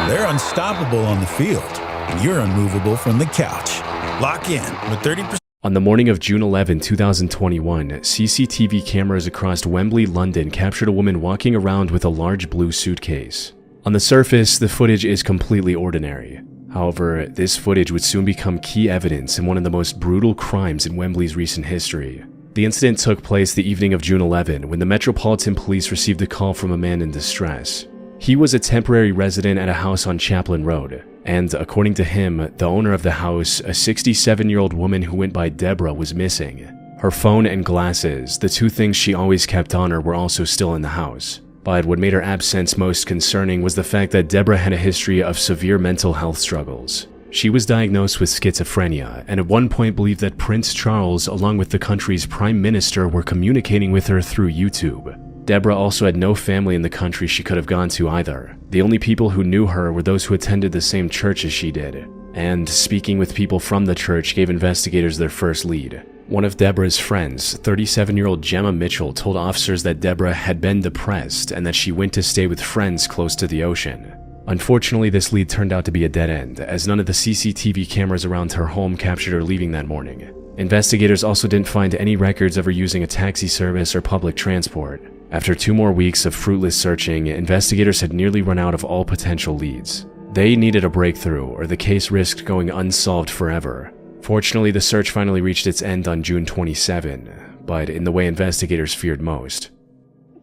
They're unstoppable on the field, and you're unmovable from the couch. Lock in with 30%. On the morning of June 11, 2021, CCTV cameras across Wembley, London captured a woman walking around with a large blue suitcase. On the surface, the footage is completely ordinary. However, this footage would soon become key evidence in one of the most brutal crimes in Wembley's recent history. The incident took place the evening of June 11 when the Metropolitan Police received a call from a man in distress. He was a temporary resident at a house on Chaplin Road, and according to him, the owner of the house, a 67-year-old woman who went by Deborah, was missing. Her phone and glasses, the two things she always kept on her, were also still in the house. But what made her absence most concerning was the fact that Deborah had a history of severe mental health struggles. She was diagnosed with schizophrenia, and at one point believed that Prince Charles, along with the country's prime minister, were communicating with her through YouTube. Deborah also had no family in the country she could have gone to either. The only people who knew her were those who attended the same church as she did. And speaking with people from the church gave investigators their first lead. One of Deborah's friends, 37-year-old Gemma Mitchell, told officers that Deborah had been depressed and that she went to stay with friends close to the ocean. Unfortunately, this lead turned out to be a dead end, as none of the CCTV cameras around her home captured her leaving that morning. Investigators also didn't find any records of her using a taxi service or public transport. After 2 more weeks of fruitless searching, investigators had nearly run out of all potential leads. They needed a breakthrough, or the case risked going unsolved forever. Fortunately, the search finally reached its end on June 27, but in the way investigators feared most.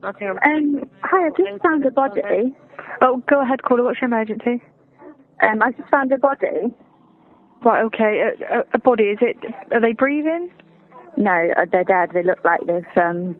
Hi, I just found a body. Oh, go ahead, caller. What's your emergency? I just found a body. Right, okay. A body, is it? Are they breathing? No, they're dead. They look like they've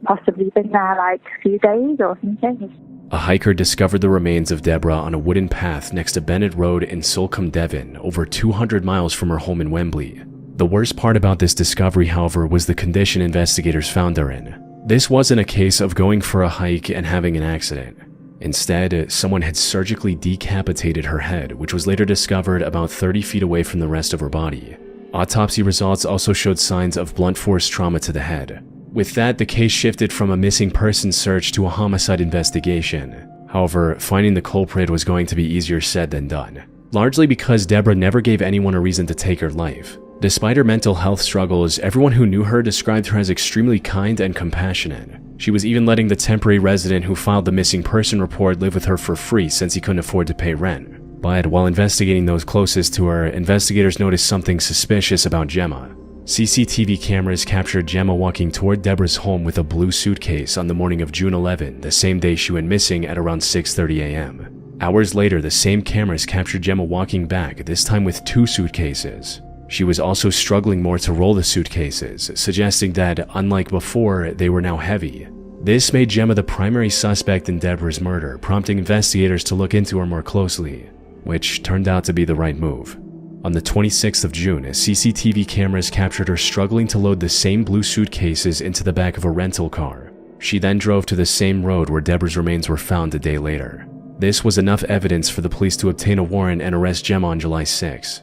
possibly been there like a few days or something. A hiker discovered the remains of Deborah on a wooden path next to Bennett Road in Sulcombe, Devon, over 200 miles from her home in Wembley. The worst part about this discovery, however, was the condition investigators found her in. This wasn't a case of going for a hike and having an accident. Instead, someone had surgically decapitated her head, which was later discovered about 30 feet away from the rest of her body. Autopsy results also showed signs of blunt force trauma to the head. With that, the case shifted from a missing person search to a homicide investigation. However, finding the culprit was going to be easier said than done, largely because Deborah never gave anyone a reason to take her life. Despite her mental health struggles, everyone who knew her described her as extremely kind and compassionate. She was even letting the temporary resident who filed the missing person report live with her for free since he couldn't afford to pay rent. But while investigating those closest to her, investigators noticed something suspicious about Gemma. CCTV cameras captured Gemma walking toward Deborah's home with a blue suitcase on the morning of June 11, the same day she went missing at around 6:30 a.m. Hours later, the same cameras captured Gemma walking back, this time with 2 suitcases. She was also struggling more to roll the suitcases, suggesting that, unlike before, they were now heavy. This made Gemma the primary suspect in Deborah's murder, prompting investigators to look into her more closely, which turned out to be the right move. On the 26th of June, CCTV cameras captured her struggling to load the same blue suitcases into the back of a rental car. She then drove to the same road where Deborah's remains were found a day later. This was enough evidence for the police to obtain a warrant and arrest Gemma on July 6.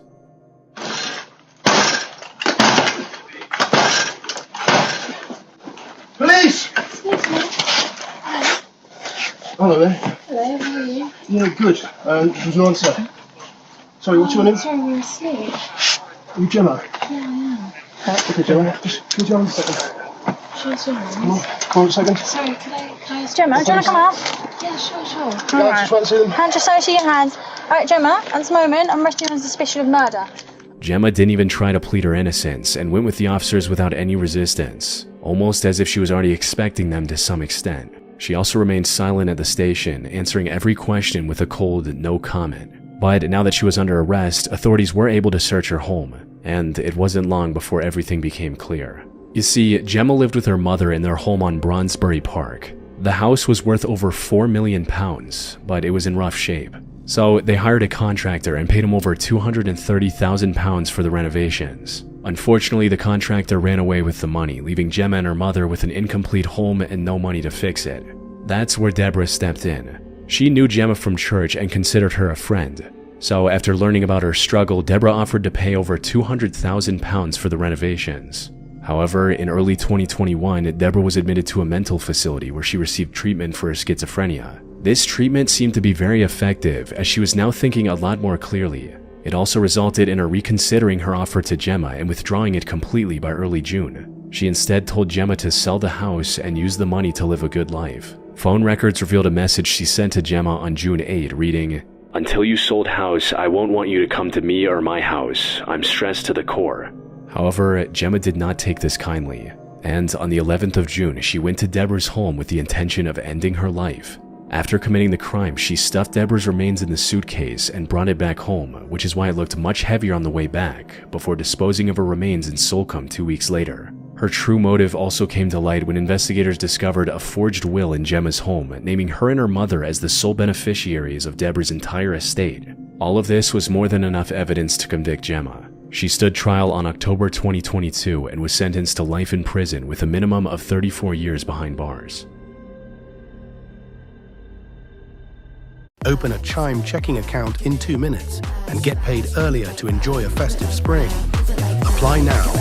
Police! Hello there. Hello, how are you? Yeah, good. Would you answer? Sorry, what's your name? Sorry, we're asleep. Are you Gemma? Yeah, I Okay, Gemma. Just could you hold a second? am. Sure, Come on, sure. hold a second. Sorry, can I Gemma, do you want to come out? Yeah, sure. Yeah, I just want to see them. Hand just over to your hands. Alright, Gemma, at this moment, I'm arresting you on suspicion of murder. Gemma didn't even try to plead her innocence and went with the officers without any resistance, almost as if she was already expecting them to some extent. She also remained silent at the station, answering every question with a cold no comment. But now that she was under arrest, authorities were able to search her home, and it wasn't long before everything became clear. You see, Gemma lived with her mother in their home on Brondesbury Park. The house was worth over £4 million, but it was in rough shape. So they hired a contractor and paid him over £230,000 for the renovations. Unfortunately, the contractor ran away with the money, leaving Gemma and her mother with an incomplete home and no money to fix it. That's where Deborah stepped in. She knew Gemma from church and considered her a friend. So after learning about her struggle, Deborah offered to pay over £200,000 for the renovations. However, in early 2021, Deborah was admitted to a mental facility where she received treatment for her schizophrenia. This treatment seemed to be very effective as she was now thinking a lot more clearly. It also resulted in her reconsidering her offer to Gemma and withdrawing it completely by early June. She instead told Gemma to sell the house and use the money to live a good life. Phone records revealed a message she sent to Gemma on June 8 reading, "Until you sold house, I won't want you to come to me or my house. I'm stressed to the core." However, Gemma did not take this kindly, and on the 11th of June, she went to Deborah's home with the intention of ending her life. After committing the crime, she stuffed Deborah's remains in the suitcase and brought it back home, which is why it looked much heavier on the way back, before disposing of her remains in Solcombe 2 weeks later. Her true motive also came to light when investigators discovered a forged will in Gemma's home, naming her and her mother as the sole beneficiaries of Deborah's entire estate. All of this was more than enough evidence to convict Gemma. She stood trial on October 2022 and was sentenced to life in prison with a minimum of 34 years behind bars. Open a Chime checking account in 2 minutes and get paid earlier to enjoy a festive spring. Apply now.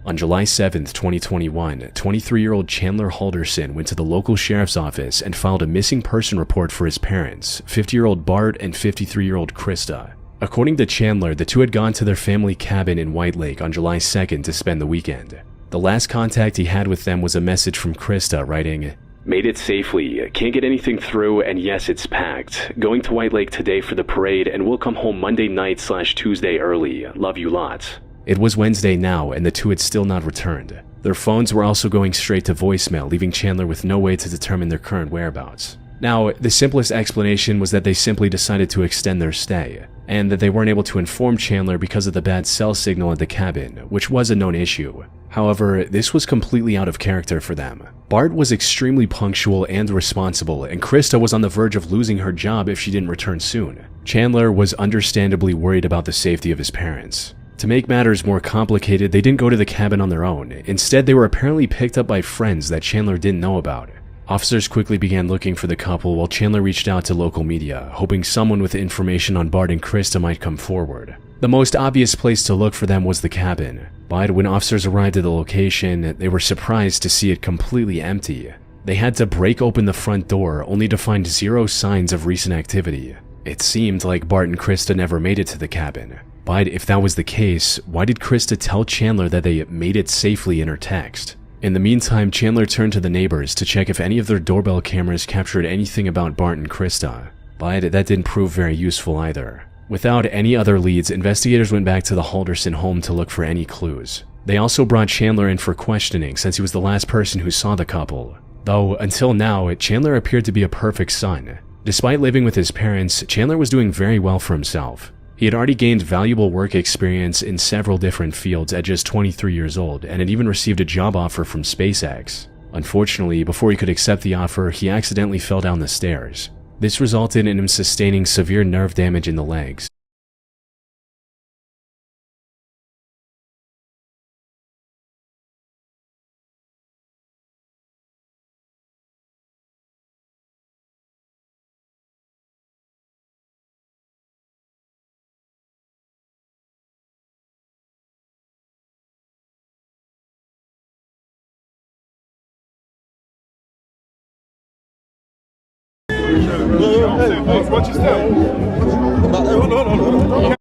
On July 7, 2021, 23-year-old Chandler Halderson went to the local sheriff's office and filed a missing person report for his parents, 50-year-old Bart and 53-year-old Krista. According to Chandler, the two had gone to their family cabin in White Lake on July 2nd to spend the weekend. The last contact he had with them was a message from Krista writing, "Made it safely, can't get anything through, and yes, it's packed. Going to White Lake today for the parade, and we'll come home Monday night/Tuesday early. Love you lots." It was Wednesday now, and the two had still not returned. Their phones were also going straight to voicemail, leaving Chandler with no way to determine their current whereabouts. Now, the simplest explanation was that they simply decided to extend their stay, and that they weren't able to inform Chandler because of the bad cell signal at the cabin, which was a known issue. However, this was completely out of character for them. Bart was extremely punctual and responsible, and Krista was on the verge of losing her job if she didn't return soon. Chandler was understandably worried about the safety of his parents. To make matters more complicated, they didn't go to the cabin on their own. Instead, they were apparently picked up by friends that Chandler didn't know about. Officers quickly began looking for the couple while Chandler reached out to local media, hoping someone with information on Bart and Krista might come forward. The most obvious place to look for them was the cabin, but when officers arrived at the location, they were surprised to see it completely empty. They had to break open the front door only to find zero signs of recent activity. It seemed like Bart and Krista never made it to the cabin. But if that was the case, why did Krista tell Chandler that they made it safely in her text? In the meantime, Chandler turned to the neighbors to check if any of their doorbell cameras captured anything about Bart and Krista, but that didn't prove very useful either. Without any other leads, investigators went back to the Halderson home to look for any clues. They also brought Chandler in for questioning since he was the last person who saw the couple. Though, until now, Chandler appeared to be a perfect son. Despite living with his parents, Chandler was doing very well for himself. He had already gained valuable work experience in several different fields at just 23 years old and had even received a job offer from SpaceX. Unfortunately, before he could accept the offer, he accidentally fell down the stairs. This resulted in him sustaining severe nerve damage in the legs.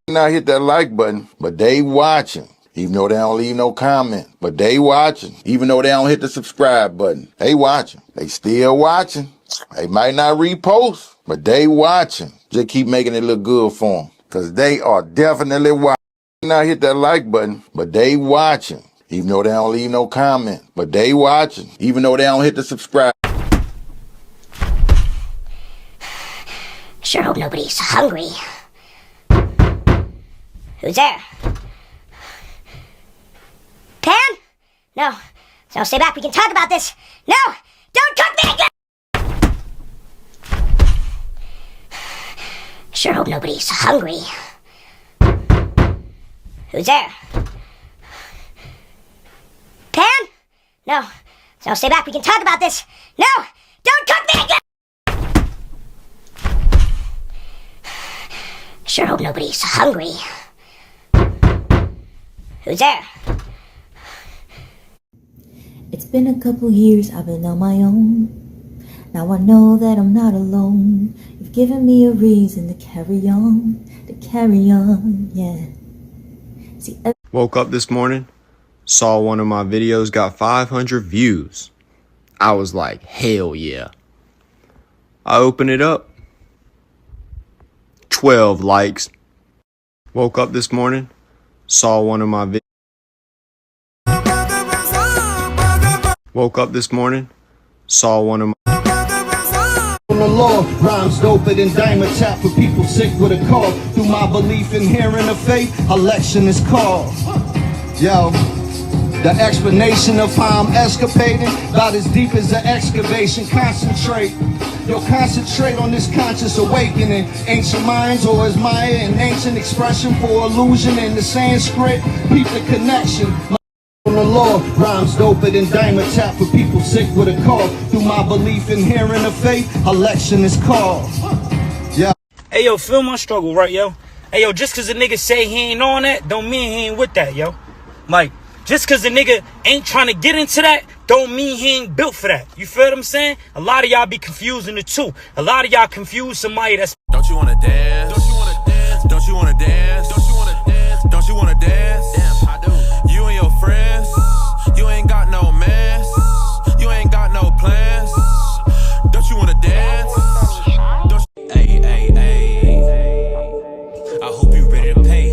Now hit that like button, but they watching. Even though they don't leave no comment, but they watching. Even though they don't hit the subscribe button, they watching. They still watching. They might not repost, but they watching. Just keep making it look good for them, cause they are definitely watching. Now hit that like button, but they watching. Even though they don't leave no comment, but they watching. Even though they don't hit the subscribe. Sure hope nobody's hungry. Who's there? Pan? No. No, stay back. We can talk about this. No! Don't cook me again! Sure hope nobody's hungry. Who's there? Pan? No. No, stay back. We can talk about this. No! Don't cook me again! Sure hope nobody's hungry. Who's there? It's been a couple years I've been on my own. Now I know that I'm not alone. You've given me a reason to carry on, yeah. See, woke up this morning, saw one of my videos got 500 views. I was like, hell yeah. I open it up, 12 likes. Woke up this morning, saw one of my videos. Woke up this morning, saw one of my On the law, rhymes doper than diamond tap for people sick with a cough. Through my belief in hearing the faith, election is called. Yo, the explanation of how I'm escapading, about as deep as an excavation. Concentrate, yo, concentrate on this conscious awakening. Ancient minds, or is Maya an ancient expression for illusion in the Sanskrit? Peep the connection. On the law, rhymes doper than diamond tap for people sick with a cough. Through my belief in hearing the faith, election is called. Yeah. Hey yo, feel my struggle, right, yo? Hey yo, just cause a nigga say he ain't on that, don't mean he ain't with that, yo. Like, just cause a nigga ain't trying to get into that, don't mean he ain't built for that. You feel what I'm saying? A lot of y'all be confusing the two. A lot of y'all confuse somebody that's... Don't you wanna dance? Don't you wanna dance? Don't you wanna dance? Don't you wanna dance? Don't you wanna dance? Damn, I do. You and your friends, you ain't got no mans, you ain't got no plans. Don't you wanna dance? Hey, hey, hey. I hope you ready to pay.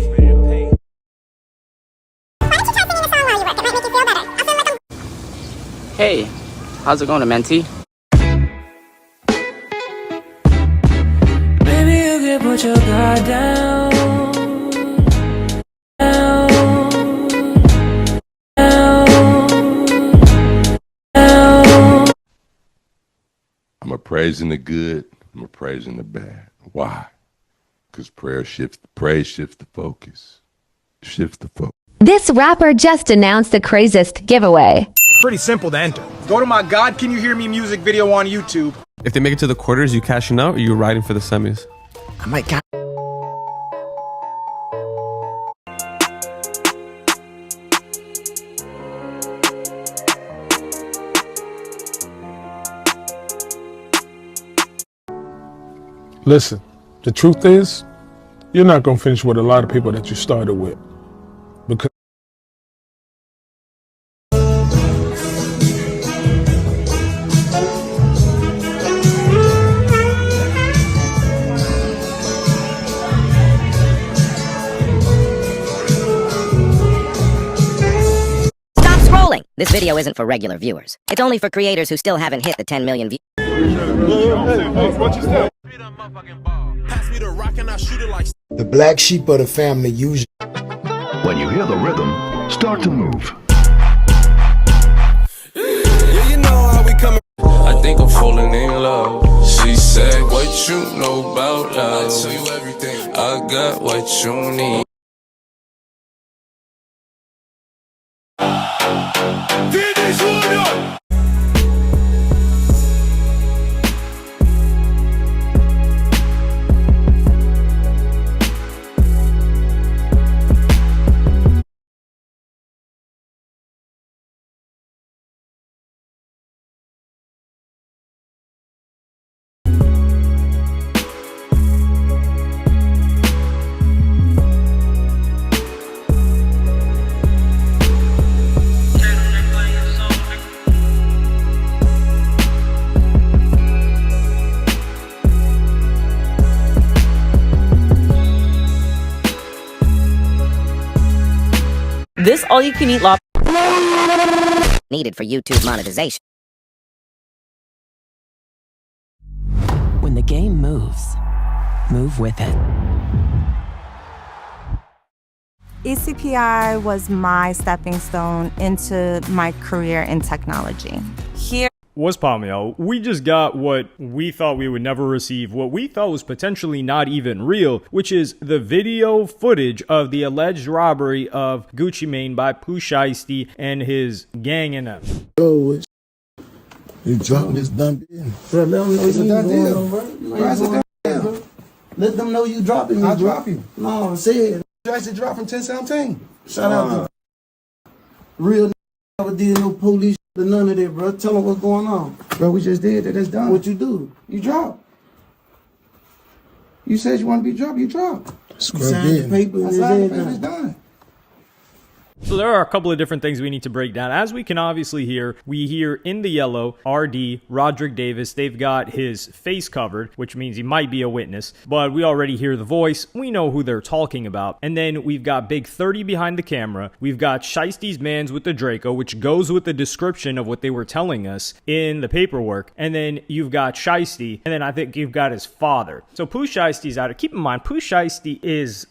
Hey, how's it going, mentee? Baby, you can put your guard down. I'm a praising the good, I'm a praising the bad. Why? Because praise shifts the focus. Shifts the focus. This rapper just announced the craziest giveaway. Pretty simple to enter. Go to my God Can You Hear Me music video on YouTube. If they make it to the quarters, you cashing out or you riding for the semis? I might cash. Listen, the truth is, you're not going to finish with a lot of people that you started with. Because Stop scrolling! This video isn't for regular viewers. It's only for creators who still haven't hit the 10 million views. The black sheep of the family usually. When you hear the rhythm, start to move. Yeah, you know how we coming. I think I'm falling in love. She said, what you know about love? I tell you everything. I got what you need. This all-you-can-eat lobster needed for YouTube monetization. When the game moves, move with it. ECPI was my stepping stone into my career in technology. Here What's poppin', y'all? We just got what we thought we would never receive, what we thought was potentially not even real, which is the video footage of the alleged robbery of Gucci Mane by Pooh Shiesty and his gang in them. Oh, you dropping this done deal. Bro, let them know it's a done deal, bro. Let them know you dropping me, I bro. drop you. No, say it. You actually dropped from 1017. Shout out to real never did no police. None of that, bro. Tell them what's going on. Bro, we just did it. It's done. What you do? You drop. You said you want to be dropped. You dropped. You signed the paper. I signed the paper. It's done. So there are a couple of different things we need to break down. As we can obviously hear, we hear in the yellow, RD, Roderick Davis, they've got his face covered, which means he might be a witness, but we already hear the voice. We know who they're talking about. And then we've got Big 30 behind the camera. We've got Shiesty's mans with the Draco, which goes with the description of what they were telling us in the paperwork. And then you've got Shiesty, and then I think you've got his father. So Pooh Shiesty's out. Keep in mind, Pooh Shiesty is...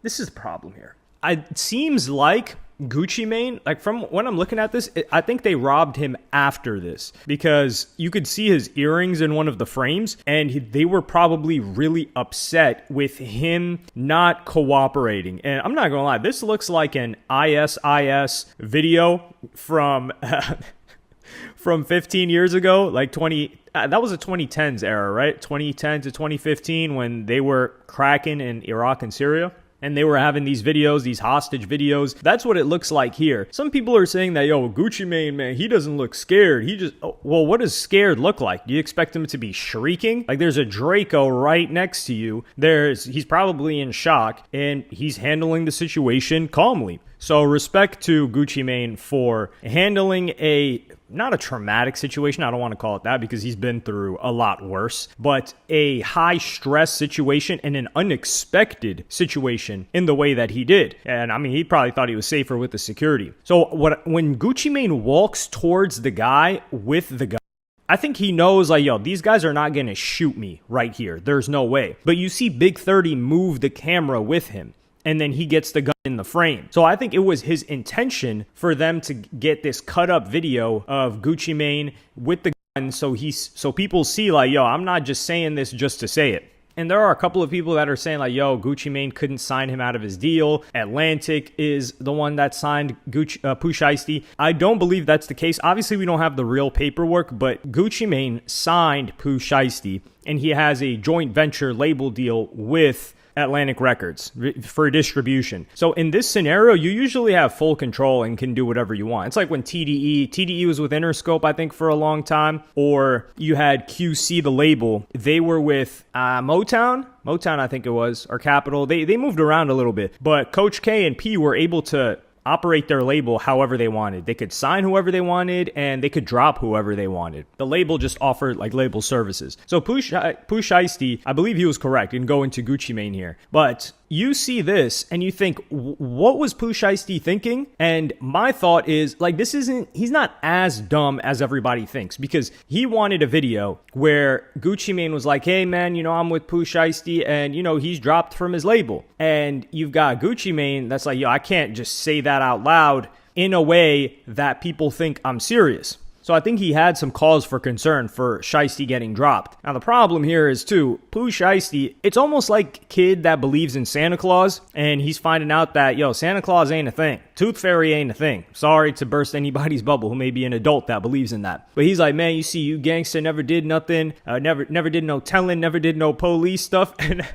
this is the problem here. It seems like Gucci Mane, like from when I'm looking at this, I think they robbed him after this because you could see his earrings in one of the frames and they were probably really upset with him not cooperating. And I'm not gonna lie, this looks like an ISIS video from from 15 years ago, like that was a 2010s era, right? 2010 to 2015 when they were cracking in Iraq and Syria. And they were having these videos, these hostage videos. That's what it looks like here. Some people are saying that, yo, Gucci Mane, man, he doesn't look scared. He just, well, what does scared look like? Do you expect him to be shrieking? Like there's a Draco right next to you. He's probably in shock and he's handling the situation calmly. So respect to Gucci Mane for handling not a traumatic situation, I don't want to call it that because he's been through a lot worse, but a high stress situation and an unexpected situation in the way that he did. And I mean, he probably thought he was safer with the security. So when Gucci Mane walks towards the guy with the gun, I think he knows, like, yo, these guys are not going to shoot me right here. There's no way. But you see Big 30 move the camera with him. And then he gets the gun in the frame. So I think it was his intention for them to get this cut up video of Gucci Mane with the gun so people see like, yo, I'm not just saying this just to say it. And there are a couple of people that are saying like, yo, Gucci Mane couldn't sign him out of his deal. Atlantic is the one that signed Pooh Shiesty. I don't believe that's the case. Obviously, we don't have the real paperwork, but Gucci Mane signed Pooh Shiesty, and he has a joint venture label deal with Atlantic Records for distribution. So in this scenario, you usually have full control and can do whatever you want. It's like when TDE was with Interscope, I think, for a long time, or you had QC, the label. They were with Motown, I think it was, or Capitol. They moved around a little bit, but Coach K and P were able to operate their label however they wanted. They could sign whoever they wanted and they could drop whoever they wanted. The label just offered like label services. So Pooh Shiesty, I believe he was correct in going to Gucci Mane here. But you see this and you think, what was Pooh Shiesty thinking? And my thought is like, he's not as dumb as everybody thinks because he wanted a video where Gucci Mane was like, hey man, I'm with Pooh Shiesty and he's dropped from his label. And you've got Gucci Mane that's like, yo, I can't just say that out loud in a way that people think I'm serious. So I think he had some cause for concern for Shiesty getting dropped. Now the problem here is too, Pooh Shiesty, it's almost like kid that believes in Santa Claus and he's finding out that, yo, Santa Claus ain't a thing. Tooth Fairy ain't a thing. Sorry to burst anybody's bubble who may be an adult that believes in that. But he's like, man, you see, you gangster never did nothing, never did no telling, never did no police stuff. And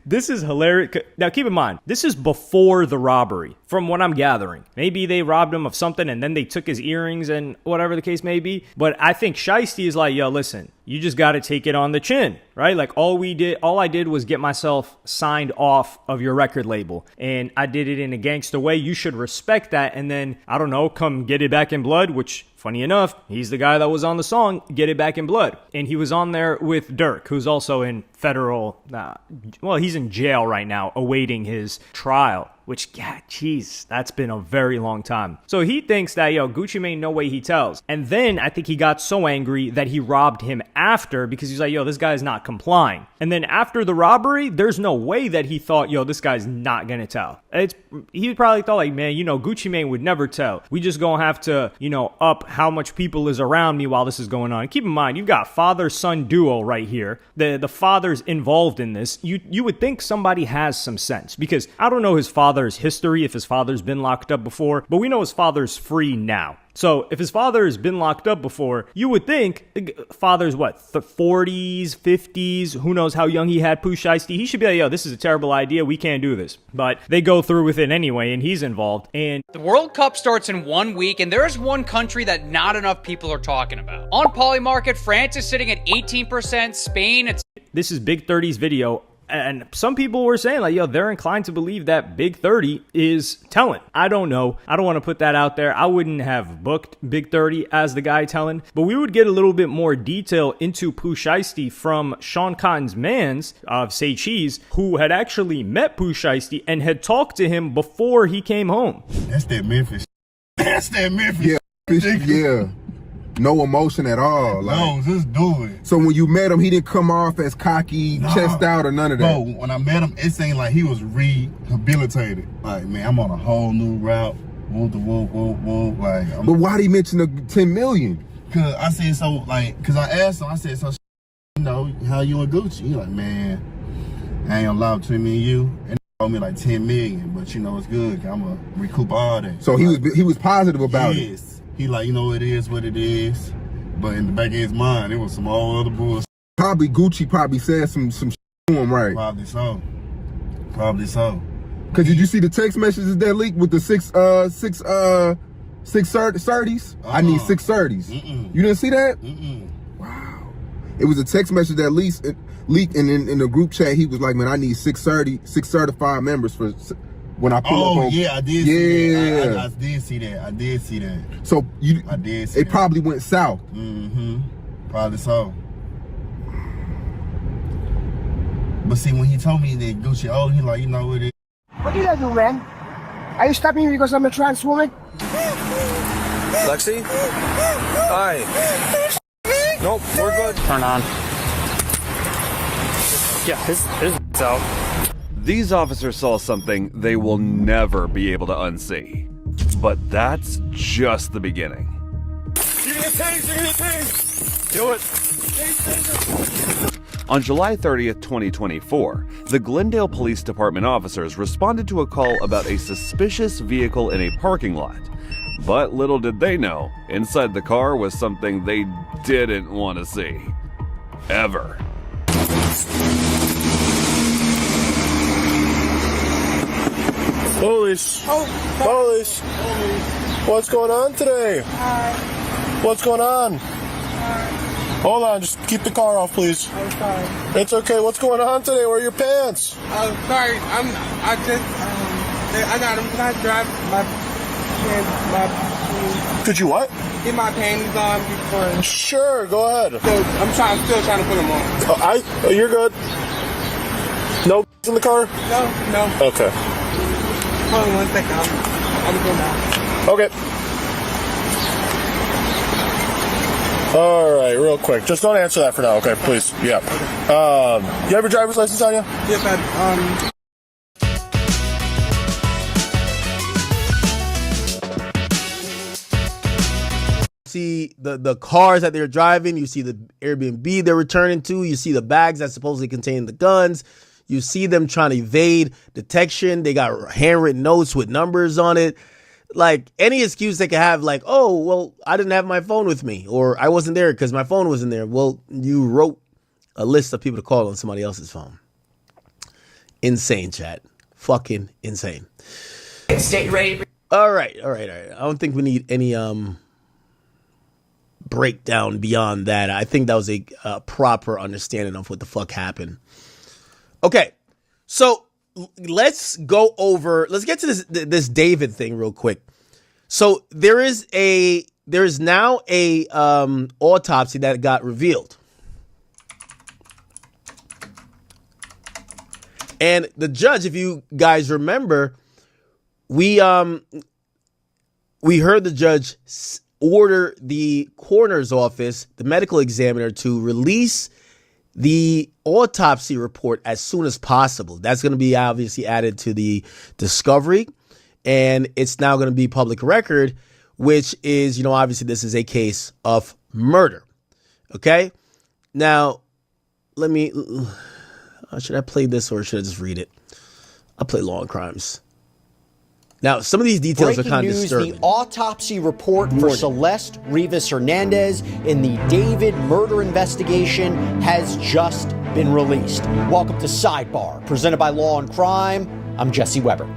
this is hilarious. Now, keep in mind, this is before the robbery, from what I'm gathering. Maybe they robbed him of something and then they took his earrings and whatever the case may be. But I think Shiesty is like, yo, listen, you just got to take it on the chin, right? Like all I did was get myself signed off of your record label and I did it in a gangster way. You should respect that. And then, I don't know, come Get It Back in Blood, which funny enough, he's the guy that was on the song Get It Back in Blood. And he was on there with Dirk, who's also in federal, he's in jail right now awaiting his trial. Which, yeah, jeez, that's been a very long time. So he thinks that, yo, Gucci Mane, no way he tells. And then I think he got so angry that he robbed him after because he's like, yo, this guy's not complying. And then after the robbery, there's no way that he thought, yo, this guy's not going to tell. He probably thought like, man, Gucci Mane would never tell. We just going to have to, up how much people is around me while this is going on. Keep in mind, you've got father-son duo right here. The father's involved in this. You would think somebody has some sense because I don't know his father father's history, if his father's been locked up before, but we know his father's free now. So if his father has been locked up before, you would think father's what, the 40s, 50s, who knows how young he had Pooh Shiesty. He should be like, yo, this is a terrible idea. We can't do this. But they go through with it anyway, and he's involved. And the World Cup starts in 1 week, and there is one country that not enough people are talking about. On Polymarket, France is sitting at 18%, Spain, this is Big 30's video. And some people were saying, like, yo, they're inclined to believe that Big 30 is telling. I don't know. I don't want to put that out there. I wouldn't have booked Big 30 as the guy telling. But we would get a little bit more detail into Pooh Shiesty from Sean Cotton's mans of Say Cheese, who had actually met Pooh Shiesty and had talked to him before he came home. That's that Memphis. That's that Memphis. Yeah. No emotion at all. Like, no, just do it. So when you met him, he didn't come off as cocky, chest out, or none of that? Bro, when I met him, it seemed like he was rehabilitated. Like, man, I'm on a whole new route. Whoop. Like, but why did he mention the 10 million? Cause I said so, like, cause I asked him, I said, so, you know, how you and Gucci? He like, man, I ain't gonna lie between me and you. And he told me like 10 million, but you know, it's good. I'm gonna recoup all that. So he was positive about it. Yes. He like, you know, it is what it is. But in the back of his mind, it was some all other bullshit. Probably Gucci said some shit to him, right? Probably so. Cause did you see the text messages that leaked with the six 30s? I need 6 30s. You didn't see that? Wow. It was a text message that leaked, and in the group chat, he was like, man, I need 6 certified members for when I pull up. Oh, yeah, I did see that. I did see that. So I did see it probably went south. Probably so. But see, when he told me that Gucci, he like, you know what it is. What did I do, man? Are you stopping me because I'm a trans woman? Lexi? Hi. Nope, we're good. Turn on. Yeah, his out. These officers saw something they will never be able to unsee. But that's just the beginning. Give me a taser, Do it. On July 30th, 2024, the Glendale Police Department officers responded to a call about a suspicious vehicle in a parking lot. But little did they know, inside the car was something they didn't want to see. Ever. Police. Police. What's going on today? What's going on? Hold on, just keep the car off, please. I'm sorry. It's okay. What's going on today? Where are your pants? Sorry. I got them. Can I drive my Could you what? Get my panties on before. Sure, go ahead. So I'm still trying to put them on. You're good. No in the car? No. Okay. Hold on 1 second. I'm good now. Okay. All right, real quick. Just don't answer that for now, okay? Please. Yeah. You have your driver's license on you? Yes, I See the cars that they're driving, you see the Airbnb they're returning to, you see the bags that supposedly contain the guns, you see them trying to evade detection, they got handwritten notes with numbers on it. Like, any excuse they could have, like, oh, well, I didn't have my phone with me, or I wasn't there because my phone wasn't there. Well, you wrote a list of people to call on somebody else's phone. Insane, chat. Fucking insane. Stay ready. All right. I don't think we need any breakdown beyond that. I think that was a proper understanding of what the fuck happened. Okay, so let's get to this David thing real quick. So there is now a autopsy that got revealed. And the judge, if you guys remember, we heard the judge order the coroner's office, the medical examiner, to release the autopsy report as soon as possible. That's going to be obviously added to the discovery, and it's now going to be public record, which is, obviously this is a case of murder. Okay? Now, should I play this or should I just read it? I'll play Law and Crimes. Now, some of these details Breaking are kind of news, disturbing. the autopsy report for Celeste Rivas Hernandez in the David murder investigation has just been released. Welcome to Sidebar, presented by Law and Crime. I'm Jesse Weber.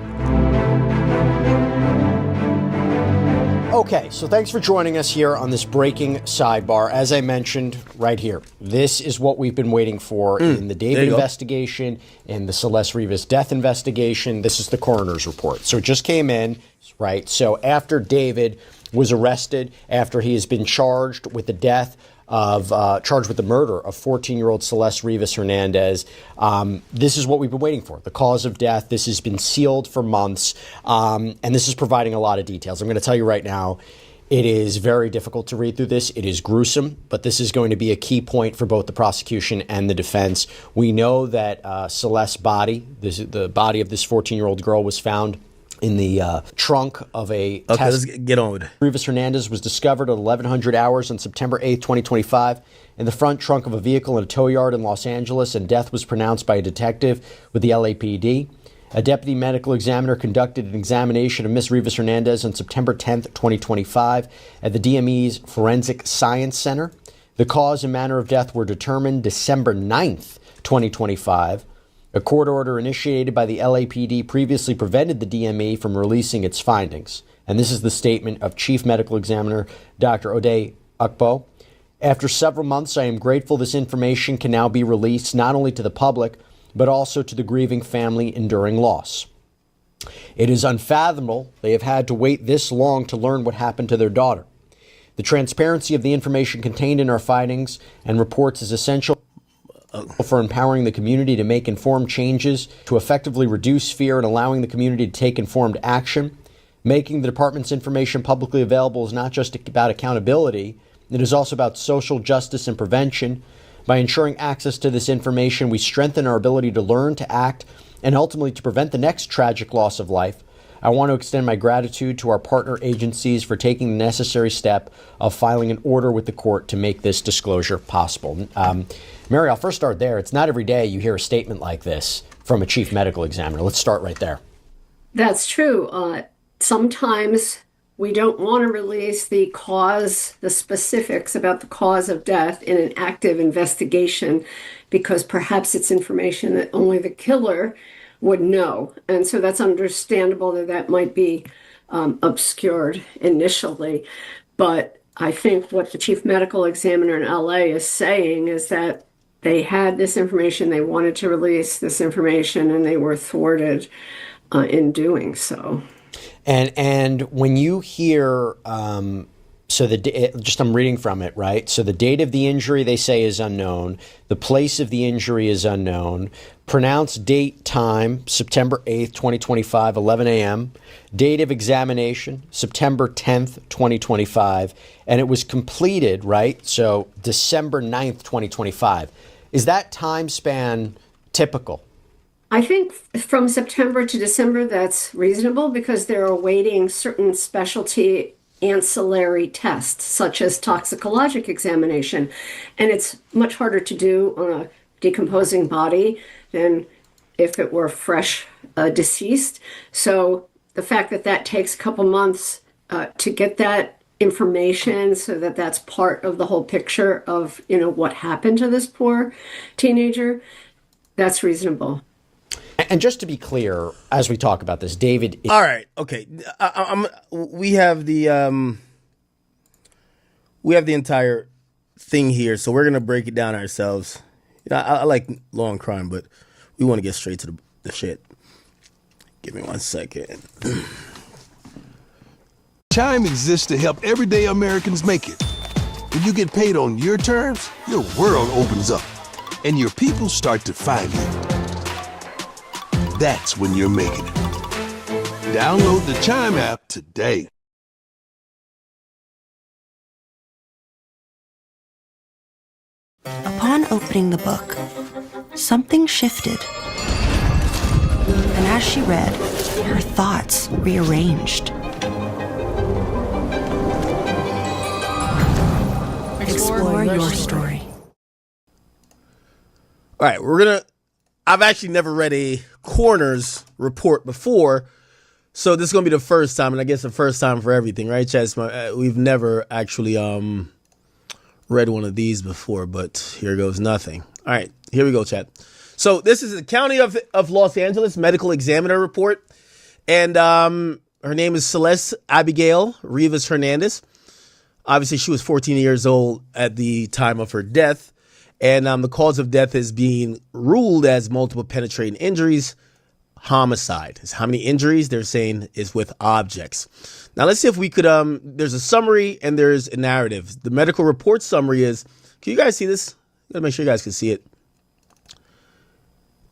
Okay, so thanks for joining us here on this breaking sidebar. As I mentioned right here, this is what we've been waiting for in the David investigation, in the Celeste Rivas death investigation. This is the coroner's report. So it just came in, right? So after David was arrested, after he has been charged with the death of, charged with the murder of 14-year-old Celeste Rivas Hernandez. This is what we've been waiting for, the cause of death. This has been sealed for months, and this is providing a lot of details. I'm going to tell you right now, it is very difficult to read through this. It is gruesome, but this is going to be a key point for both the prosecution and the defense. We know that Celeste's body, the body of this 14-year-old girl, was found in the trunk of a Okay, let's get on with it. Rivas Hernandez was discovered at 1100 hours on September 8th, 2025, in the front trunk of a vehicle in a tow yard in Los Angeles, and death was pronounced by a detective with the LAPD. A deputy medical examiner conducted an examination of Ms. Rivas Hernandez on September 10th, 2025, at the DME's Forensic Science Center. The cause and manner of death were determined December 9th, 2025. A court order initiated by the LAPD previously prevented the DME from releasing its findings. And this is the statement of Chief Medical Examiner Dr. Ode Ukpo. After several months, I am grateful this information can now be released not only to the public, but also to the grieving family enduring loss. It is unfathomable they have had to wait this long to learn what happened to their daughter. The transparency of the information contained in our findings and reports is essential for empowering the community to make informed changes, to effectively reduce fear and allowing the community to take informed action. Making the department's information publicly available is not just about accountability, it is also about social justice and prevention. By ensuring access to this information, we strengthen our ability to learn, to act, and ultimately to prevent the next tragic loss of life. I want to extend my gratitude to our partner agencies for taking the necessary step of filing an order with the court to make this disclosure possible. Mary, I'll first start there. It's not every day you hear a statement like this from a chief medical examiner. Let's start right there. That's true. Sometimes we don't want to release the specifics about the cause of death in an active investigation because perhaps it's information that only the killer would know. And so that's understandable that might be obscured initially. But I think what the chief medical examiner in LA is saying is that they had this information, they wanted to release this information, and they were thwarted in doing so. And when you hear, I'm reading from it, right? So the date of the injury, they say, is unknown. The place of the injury is unknown. Pronounced date, time, September 8th, 2025, 11 a.m. Date of examination, September 10th, 2025. And it was completed, right? So December 9th, 2025. Is that time span typical? I think from September to December, that's reasonable because they're awaiting certain specialty ancillary tests, such as toxicologic examination. And it's much harder to do on a decomposing body than if it were fresh deceased. So the fact that that takes a couple months to get that information so that that's part of the whole picture of, what happened to this poor teenager, that's reasonable. And just to be clear, as we talk about this, David. All right. Okay. We have the entire thing here, so we're gonna break it down ourselves. I like Law and Crime, but we want to get straight to the shit. Give me 1 second. Chime exists to help everyday Americans make it. When you get paid on your terms, your world opens up, and your people start to find you. That's when you're making it. Download the Chime app today. Upon opening the book, something shifted. And as she read, her thoughts rearranged. Explore your story. All right, I've actually never read a coroner's report before, So this is going to be the first time, and I guess the first time for everything, right, Chess? We've never actually read one of these before, but here goes nothing. All right, here we go, chat. So this is the County of Los Angeles Medical Examiner report, and her name is Celeste Abigail Rivas Hernandez. Obviously, she was 14 years old at the time of her death, and the cause of death is being ruled as multiple penetrating injuries, homicide. Is how many injuries they're saying is with objects. Now let's see if we could. There's a summary and there's a narrative. The medical report summary is. Can you guys see this? Gotta make sure you guys can see it.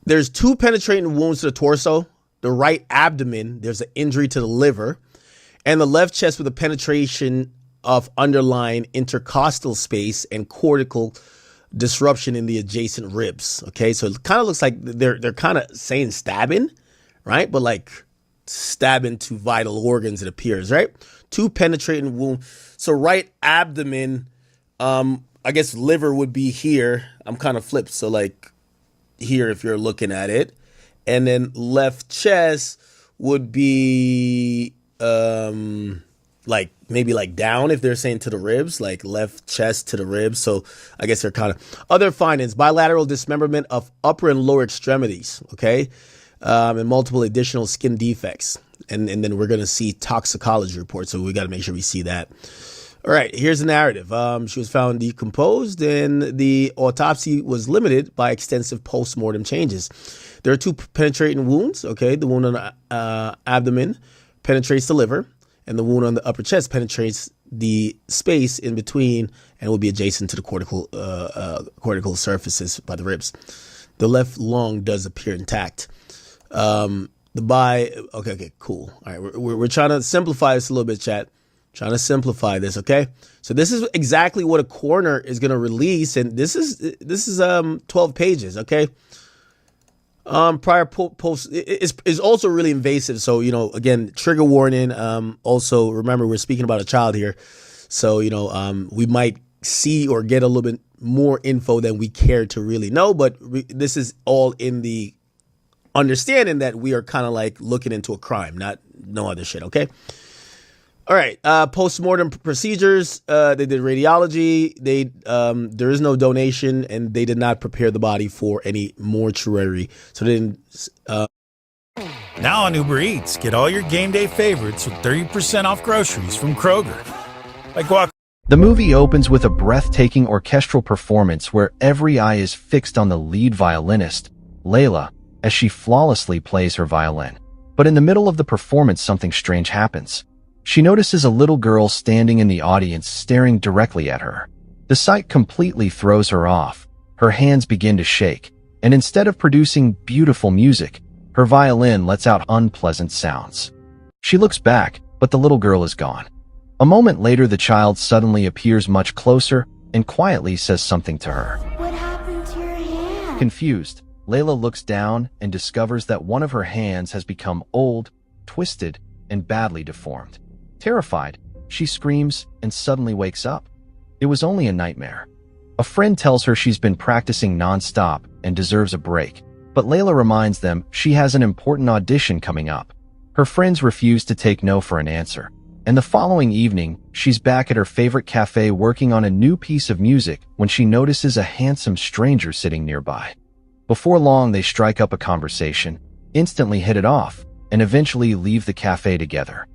There's 2 penetrating wounds to the torso. The right abdomen, there's an injury to the liver, and the left chest with a penetration of underlying intercostal space and cortical disruption in the adjacent ribs. Okay, so it kind of looks like they're kind of saying stabbing, right? But like stabbing to vital organs, it appears, right? 2 penetrating wounds. So right abdomen, I guess liver would be here. I'm kind of flipped, so like here if you're looking at it. And then left chest would be like maybe like down if they're saying to the ribs, like left chest to the ribs. So I guess they're kind of other findings: bilateral dismemberment of upper and lower extremities, okay, and multiple additional skin defects. And then we're gonna see toxicology reports, so we got to make sure we see that. All right, here's the narrative. She was found decomposed, and the autopsy was limited by extensive post-mortem changes. There are 2 penetrating wounds. Okay, the wound on the abdomen penetrates the liver, and the wound on the upper chest penetrates the space in between and will be adjacent to the cortical surfaces by the ribs. The left lung does appear intact. Okay, cool. All right, we're trying to simplify this a little bit, chat. Trying to simplify this, okay? So this is exactly what a coroner is going to release, and this is 12 pages, okay? Prior post is also really invasive, so again, trigger warning. Also, remember we're speaking about a child here, so we might see or get a little bit more info than we care to really know, but this is all in the understanding that we are kind of like looking into a crime, no other shit, okay? All right, post-mortem procedures, they did radiology, there is no donation, and they did not prepare the body for any mortuary, so they didn't... Now on Uber Eats, get all your game day favorites with 30% off groceries from Kroger. Like guac. The movie opens with a breathtaking orchestral performance where every eye is fixed on the lead violinist, Layla, as she flawlessly plays her violin. But in the middle of the performance, something strange happens. She notices a little girl standing in the audience staring directly at her. The sight completely throws her off. Her hands begin to shake, and instead of producing beautiful music, her violin lets out unpleasant sounds. She looks back, but the little girl is gone. A moment later, the child suddenly appears much closer and quietly says something to her. What happened to your hand? Confused, Layla looks down and discovers that one of her hands has become old, twisted, and badly deformed. Terrified, she screams and suddenly wakes up. It was only a nightmare. A friend tells her she's been practicing non-stop and deserves a break, but Layla reminds them she has an important audition coming up. Her friends refuse to take no for an answer, and the following evening, she's back at her favorite cafe working on a new piece of music when she notices a handsome stranger sitting nearby. Before long, they strike up a conversation, instantly hit it off, and eventually leave the cafe together.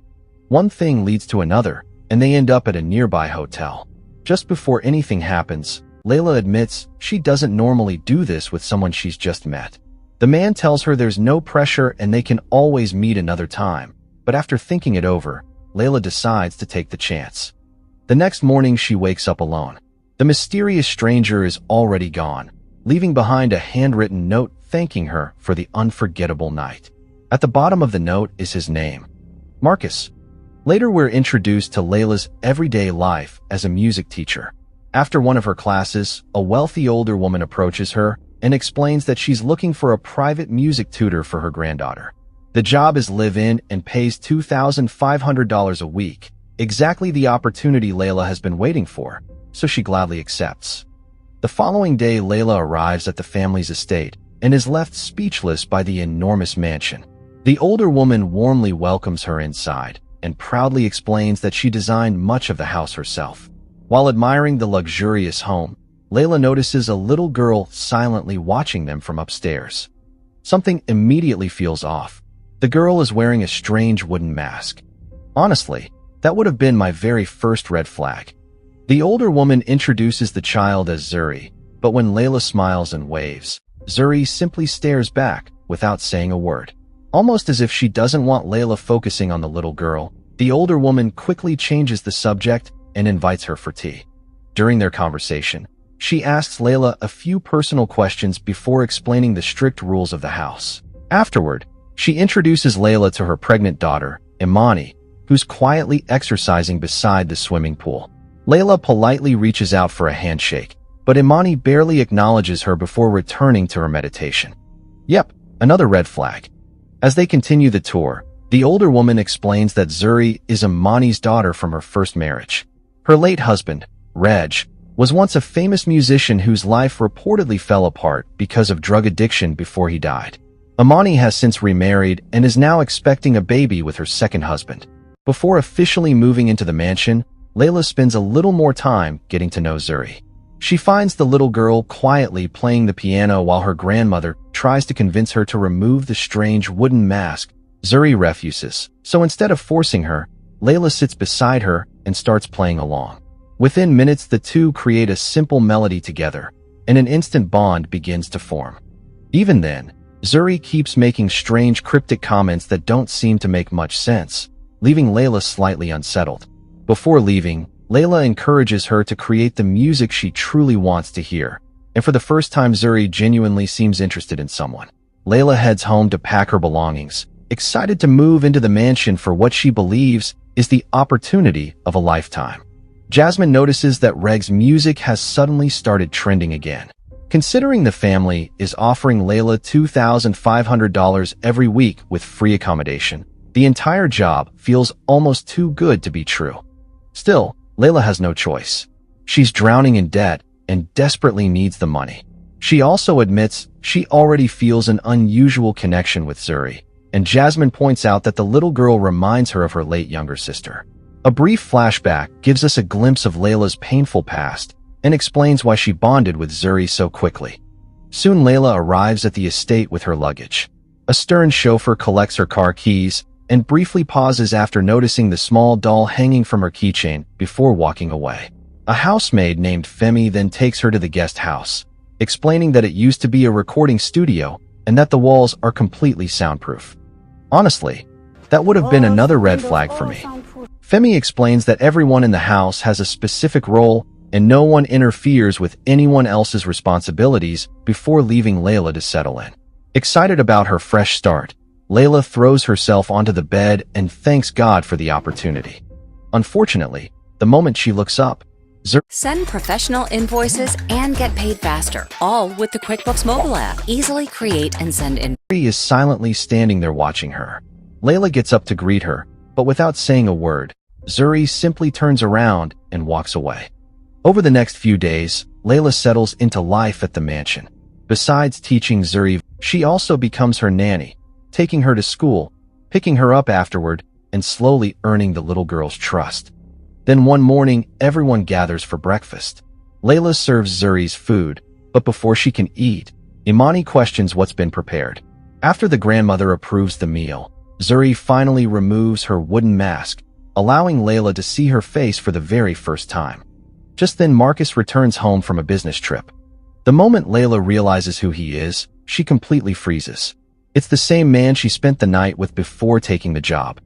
One thing leads to another, and they end up at a nearby hotel. Just before anything happens, Layla admits she doesn't normally do this with someone she's just met. The man tells her there's no pressure and they can always meet another time, but after thinking it over, Layla decides to take the chance. The next morning, she wakes up alone. The mysterious stranger is already gone, leaving behind a handwritten note thanking her for the unforgettable night. At the bottom of the note is his name, Marcus. Later, we're introduced to Layla's everyday life as a music teacher. After one of her classes, a wealthy older woman approaches her and explains that she's looking for a private music tutor for her granddaughter. The job is live-in and pays $2,500 a week, exactly the opportunity Layla has been waiting for, so she gladly accepts. The following day, Layla arrives at the family's estate and is left speechless by the enormous mansion. The older woman warmly welcomes her inside and proudly explains that she designed much of the house herself. While admiring the luxurious home, Layla notices a little girl silently watching them from upstairs. Something immediately feels off. The girl is wearing a strange wooden mask. Honestly, that would have been my very first red flag. The older woman introduces the child as Zuri, but when Layla smiles and waves, Zuri simply stares back without saying a word. Almost as if she doesn't want Layla focusing on the little girl, the older woman quickly changes the subject and invites her for tea. During their conversation, she asks Layla a few personal questions before explaining the strict rules of the house. Afterward, she introduces Layla to her pregnant daughter, Imani, who's quietly exercising beside the swimming pool. Layla politely reaches out for a handshake, but Imani barely acknowledges her before returning to her meditation. Yep, another red flag. As they continue the tour, the older woman explains that Zuri is Imani's daughter from her first marriage. Her late husband, Reg, was once a famous musician whose life reportedly fell apart because of drug addiction before he died. Imani has since remarried and is now expecting a baby with her second husband. Before officially moving into the mansion, Layla spends a little more time getting to know Zuri. She finds the little girl quietly playing the piano while her grandmother tries to convince her to remove the strange wooden mask. Zuri refuses, so instead of forcing her, Layla sits beside her and starts playing along. Within minutes, the two create a simple melody together, and an instant bond begins to form. Even then, Zuri keeps making strange cryptic comments that don't seem to make much sense, leaving Layla slightly unsettled. Before leaving, Layla encourages her to create the music she truly wants to hear, and for the first time Zuri genuinely seems interested in someone. Layla heads home to pack her belongings, excited to move into the mansion for what she believes is the opportunity of a lifetime. Jasmine notices that Reg's music has suddenly started trending again. Considering the family is offering Layla $2,500 every week with free accommodation, the entire job feels almost too good to be true. Still, Layla has no choice. She's drowning in debt and desperately needs the money. She also admits she already feels an unusual connection with Zuri, and Jasmine points out that the little girl reminds her of her late younger sister. A brief flashback gives us a glimpse of Layla's painful past and explains why she bonded with Zuri so quickly. Soon Layla arrives at the estate with her luggage. A stern chauffeur collects her car keys and briefly pauses after noticing the small doll hanging from her keychain before walking away. A housemaid named Femi then takes her to the guest house, explaining that it used to be a recording studio and that the walls are completely soundproof. Honestly, that would have been another red flag for me. Femi explains that everyone in the house has a specific role and no one interferes with anyone else's responsibilities before leaving Layla to settle in. Excited about her fresh start, Layla throws herself onto the bed and thanks God for the opportunity. Unfortunately, the moment she looks up, Send professional invoices and get paid faster, all with the QuickBooks mobile app. Easily create and send in. Zuri is silently standing there watching her. Layla gets up to greet her, but without saying a word, Zuri simply turns around and walks away. Over the next few days, Layla settles into life at the mansion. Besides teaching Zuri, she also becomes her nanny, taking her to school, picking her up afterward, and slowly earning the little girl's trust. Then one morning, everyone gathers for breakfast. Layla serves Zuri's food, but before she can eat, Imani questions what's been prepared. After the grandmother approves the meal, Zuri finally removes her wooden mask, allowing Layla to see her face for the very first time. Just then, Marcus returns home from a business trip. The moment Layla realizes who he is, she completely freezes. It's the same man she spent the night with before taking the job.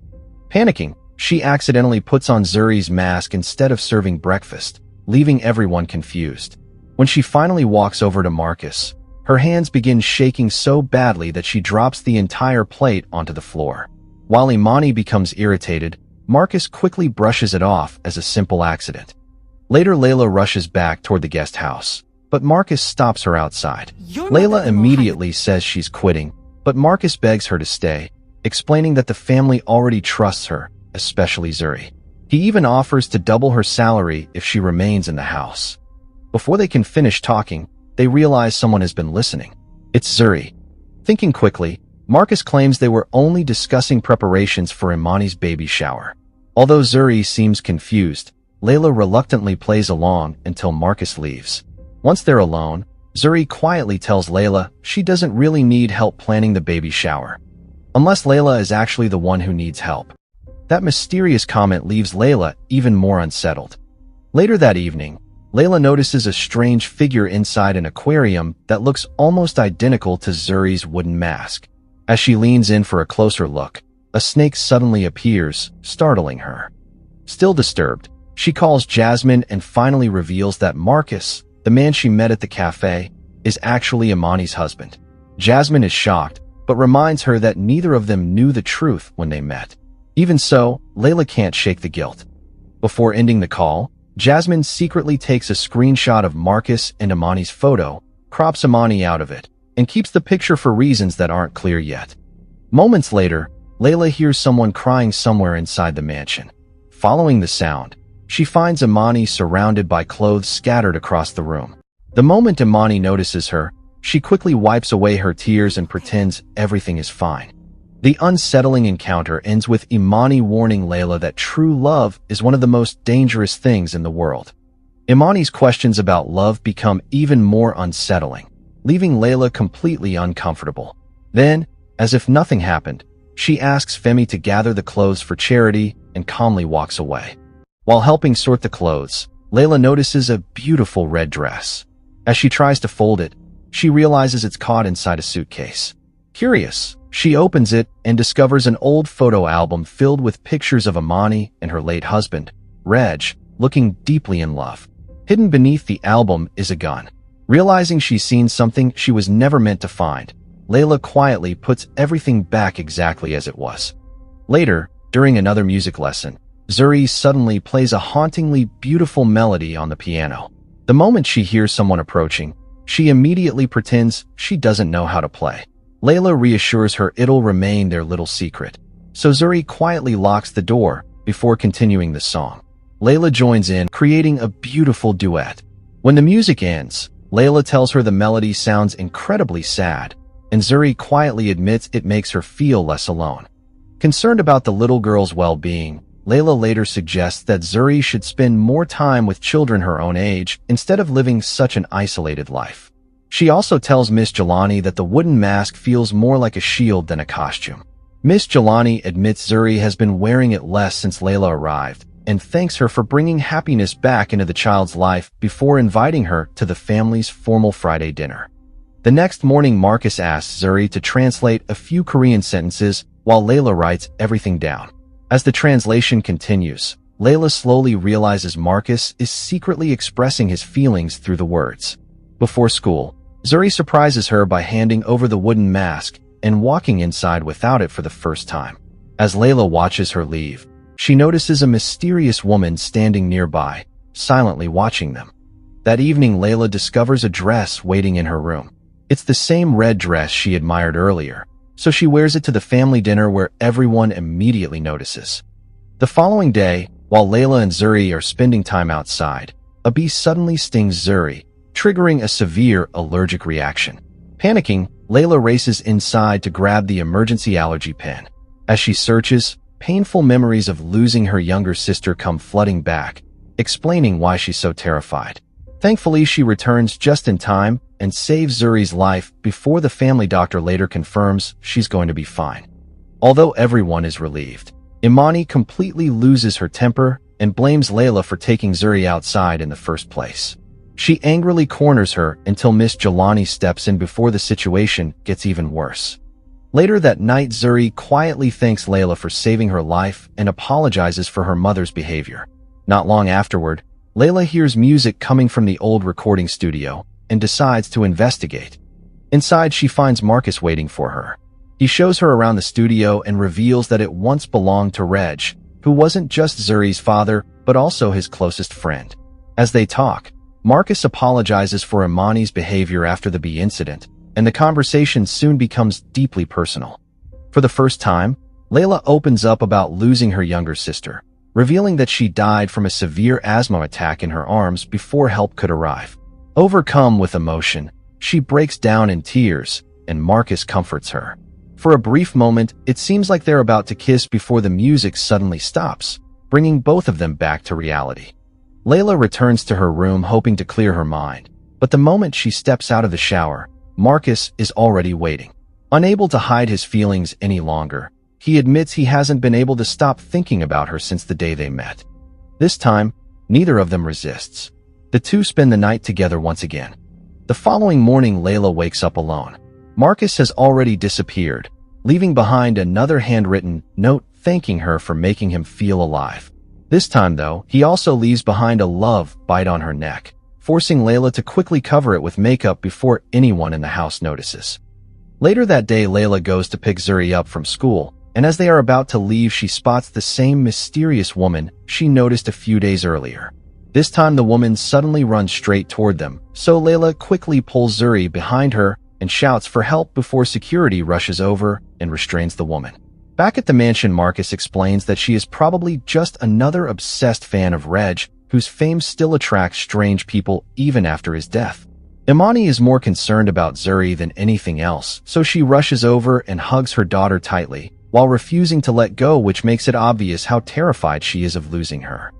Panicking, she accidentally puts on Zuri's mask instead of serving breakfast, leaving everyone confused. When she finally walks over to Marcus, her hands begin shaking so badly that she drops the entire plate onto the floor. While Imani becomes irritated, Marcus quickly brushes it off as a simple accident. Later, Layla rushes back toward the guest house, but Marcus stops her outside. Layla immediately says she's quitting, but Marcus begs her to stay, explaining that the family already trusts her, especially Zuri. He even offers to double her salary if she remains in the house. Before they can finish talking, they realize someone has been listening. It's Zuri. Thinking quickly, Marcus claims they were only discussing preparations for Imani's baby shower. Although Zuri seems confused, Layla reluctantly plays along until Marcus leaves. Once they're alone, Zuri quietly tells Layla she doesn't really need help planning the baby shower, unless Layla is actually the one who needs help. That mysterious comment leaves Layla even more unsettled. Later that evening, Layla notices a strange figure inside an aquarium that looks almost identical to Zuri's wooden mask. As she leans in for a closer look, a snake suddenly appears, startling her. Still disturbed, she calls Jasmine and finally reveals that Marcus, the man she met at the cafe, is actually Imani's husband. Jasmine is shocked, but reminds her that neither of them knew the truth when they met. Even so, Layla can't shake the guilt. Before ending the call, Jasmine secretly takes a screenshot of Marcus and Imani's photo, crops Imani out of it, and keeps the picture for reasons that aren't clear yet. Moments later, Layla hears someone crying somewhere inside the mansion. Following the sound, she finds Imani surrounded by clothes scattered across the room. The moment Imani notices her, she quickly wipes away her tears and pretends everything is fine. The unsettling encounter ends with Imani warning Layla that true love is one of the most dangerous things in the world. Imani's questions about love become even more unsettling, leaving Layla completely uncomfortable. Then, as if nothing happened, she asks Femi to gather the clothes for charity and calmly walks away. While helping sort the clothes, Layla notices a beautiful red dress. As she tries to fold it, she realizes it's caught inside a suitcase. Curious, she opens it and discovers an old photo album filled with pictures of Imani and her late husband, Reg, looking deeply in love. Hidden beneath the album is a gun. Realizing she's seen something she was never meant to find, Layla quietly puts everything back exactly as it was. Later, during another music lesson, Zuri suddenly plays a hauntingly beautiful melody on the piano. The moment she hears someone approaching, she immediately pretends she doesn't know how to play. Layla reassures her it'll remain their little secret, so Zuri quietly locks the door before continuing the song. Layla joins in, creating a beautiful duet. When the music ends, Layla tells her the melody sounds incredibly sad, and Zuri quietly admits it makes her feel less alone. Concerned about the little girl's well-being, Layla later suggests that Zuri should spend more time with children her own age instead of living such an isolated life. She also tells Miss Jelani that the wooden mask feels more like a shield than a costume. Miss Jelani admits Zuri has been wearing it less since Layla arrived, and thanks her for bringing happiness back into the child's life before inviting her to the family's formal Friday dinner. The next morning, Marcus asks Zuri to translate a few Korean sentences while Layla writes everything down. As the translation continues, Layla slowly realizes Marcus is secretly expressing his feelings through the words. Before school, Zuri surprises her by handing over the wooden mask and walking inside without it for the first time. As Layla watches her leave, she notices a mysterious woman standing nearby, silently watching them. That evening, Layla discovers a dress waiting in her room. It's the same red dress she admired earlier, so she wears it to the family dinner where everyone immediately notices. The following day, while Layla and Zuri are spending time outside, a bee suddenly stings Zuri, triggering a severe allergic reaction. Panicking, Layla races inside to grab the emergency allergy pen. As she searches, painful memories of losing her younger sister come flooding back, explaining why she's so terrified. Thankfully, she returns just in time and saves Zuri's life before the family doctor later confirms she's going to be fine. Although everyone is relieved, Imani completely loses her temper and blames Layla for taking Zuri outside in the first place. She angrily corners her until Miss Jelani steps in before the situation gets even worse. Later that night, Zuri quietly thanks Layla for saving her life and apologizes for her mother's behavior. Not long afterward, Layla hears music coming from the old recording studio and decides to investigate. Inside, she finds Marcus waiting for her. He shows her around the studio and reveals that it once belonged to Reg, who wasn't just Zuri's father, but also his closest friend. As they talk, Marcus apologizes for Imani's behavior after the bee incident, and the conversation soon becomes deeply personal. For the first time, Layla opens up about losing her younger sister, revealing that she died from a severe asthma attack in her arms before help could arrive. Overcome with emotion, she breaks down in tears, and Marcus comforts her. For a brief moment, it seems like they're about to kiss before the music suddenly stops, bringing both of them back to reality. Layla returns to her room hoping to clear her mind, but the moment she steps out of the shower, Marcus is already waiting. Unable to hide his feelings any longer, he admits he hasn't been able to stop thinking about her since the day they met. This time, neither of them resists. The two spend the night together once again. The following morning, Layla wakes up alone. Marcus has already disappeared, leaving behind another handwritten note thanking her for making him feel alive. This time, though, he also leaves behind a love bite on her neck, forcing Layla to quickly cover it with makeup before anyone in the house notices. Later that day, Layla goes to pick Zuri up from school, and as they are about to leave, she spots the same mysterious woman she noticed a few days earlier. This time, the woman suddenly runs straight toward them, so Layla quickly pulls Zuri behind her and shouts for help before security rushes over and restrains the woman. Back at the mansion, Marcus explains that she is probably just another obsessed fan of Reg, whose fame still attracts strange people even after his death. Imani is more concerned about Zuri than anything else, so she rushes over and hugs her daughter tightly, while refusing to let go, which makes it obvious how terrified she is of losing her.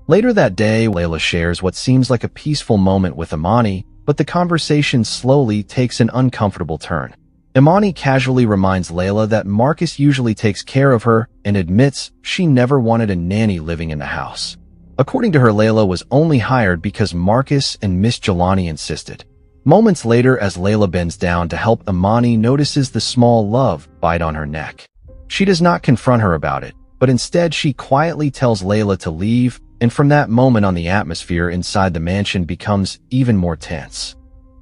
Later that day, Layla shares what seems like a peaceful moment with Imani, but the conversation slowly takes an uncomfortable turn. Imani casually reminds Layla that Marcus usually takes care of her and admits she never wanted a nanny living in the house. According to her, Layla was only hired because Marcus and Miss Jelani insisted. Moments later, as Layla bends down to help, Imani notices the small love bite on her neck. She does not confront her about it, but instead she quietly tells Layla to leave, and from that moment on, the atmosphere inside the mansion becomes even more tense.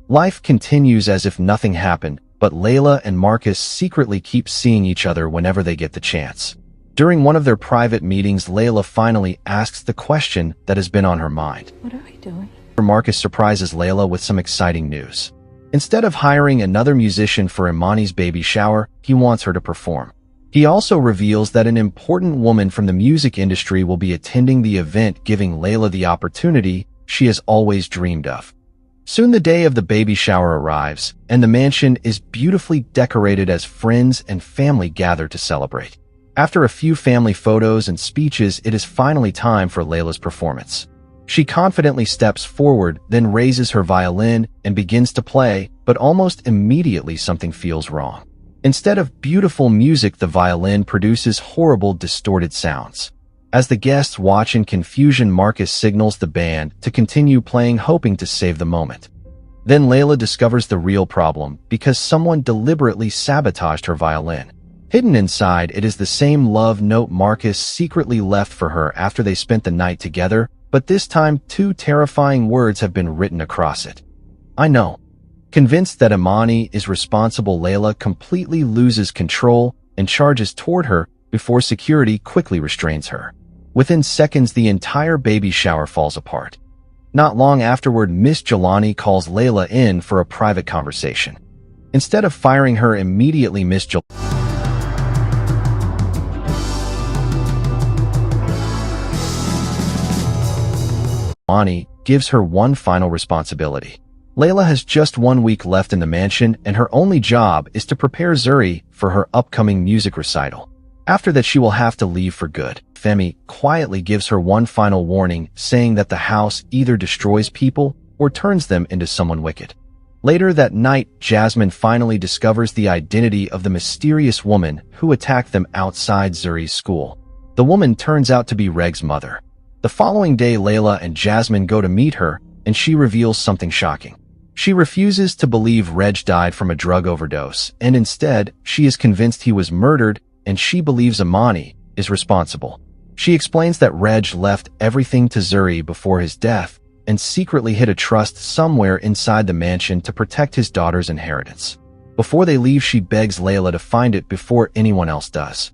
Life continues as if nothing happened, but Layla and Marcus secretly keep seeing each other whenever they get the chance. During one of their private meetings, Layla finally asks the question that has been on her mind. What are we doing? Marcus surprises Layla with some exciting news. Instead of hiring another musician for Imani's baby shower, he wants her to perform. He also reveals that an important woman from the music industry will be attending the event, giving Layla the opportunity she has always dreamed of. Soon the day of the baby shower arrives, and the mansion is beautifully decorated as friends and family gather to celebrate. After a few family photos and speeches, it is finally time for Layla's performance. She confidently steps forward, then raises her violin and begins to play, but almost immediately something feels wrong. Instead of beautiful music, the violin produces horrible, distorted sounds. As the guests watch in confusion, Marcus signals the band to continue playing, hoping to save the moment. Then Layla discovers the real problem because someone deliberately sabotaged her violin. Hidden inside, it is the same love note Marcus secretly left for her after they spent the night together, but this time 2 terrifying words have been written across it. I know. Convinced that Imani is responsible, Layla completely loses control and charges toward her before security quickly restrains her. Within seconds, the entire baby shower falls apart. Not long afterward, Miss Jelani calls Layla in for a private conversation. Instead of firing her immediately, Miss Jelani gives her one final responsibility. Layla has just 1 week left in the mansion, and her only job is to prepare Zuri for her upcoming music recital. After that, she will have to leave for good. Femi quietly gives her one final warning, saying that the house either destroys people or turns them into someone wicked. Later that night, Jasmine finally discovers the identity of the mysterious woman who attacked them outside Zuri's school. The woman turns out to be Reg's mother. The following day, Layla and Jasmine go to meet her, and she reveals something shocking. She refuses to believe Reg died from a drug overdose, and instead, she is convinced he was murdered, and she believes Imani is responsible. She explains that Reg left everything to Zuri before his death and secretly hid a trust somewhere inside the mansion to protect his daughter's inheritance. Before they leave, she begs Layla to find it before anyone else does.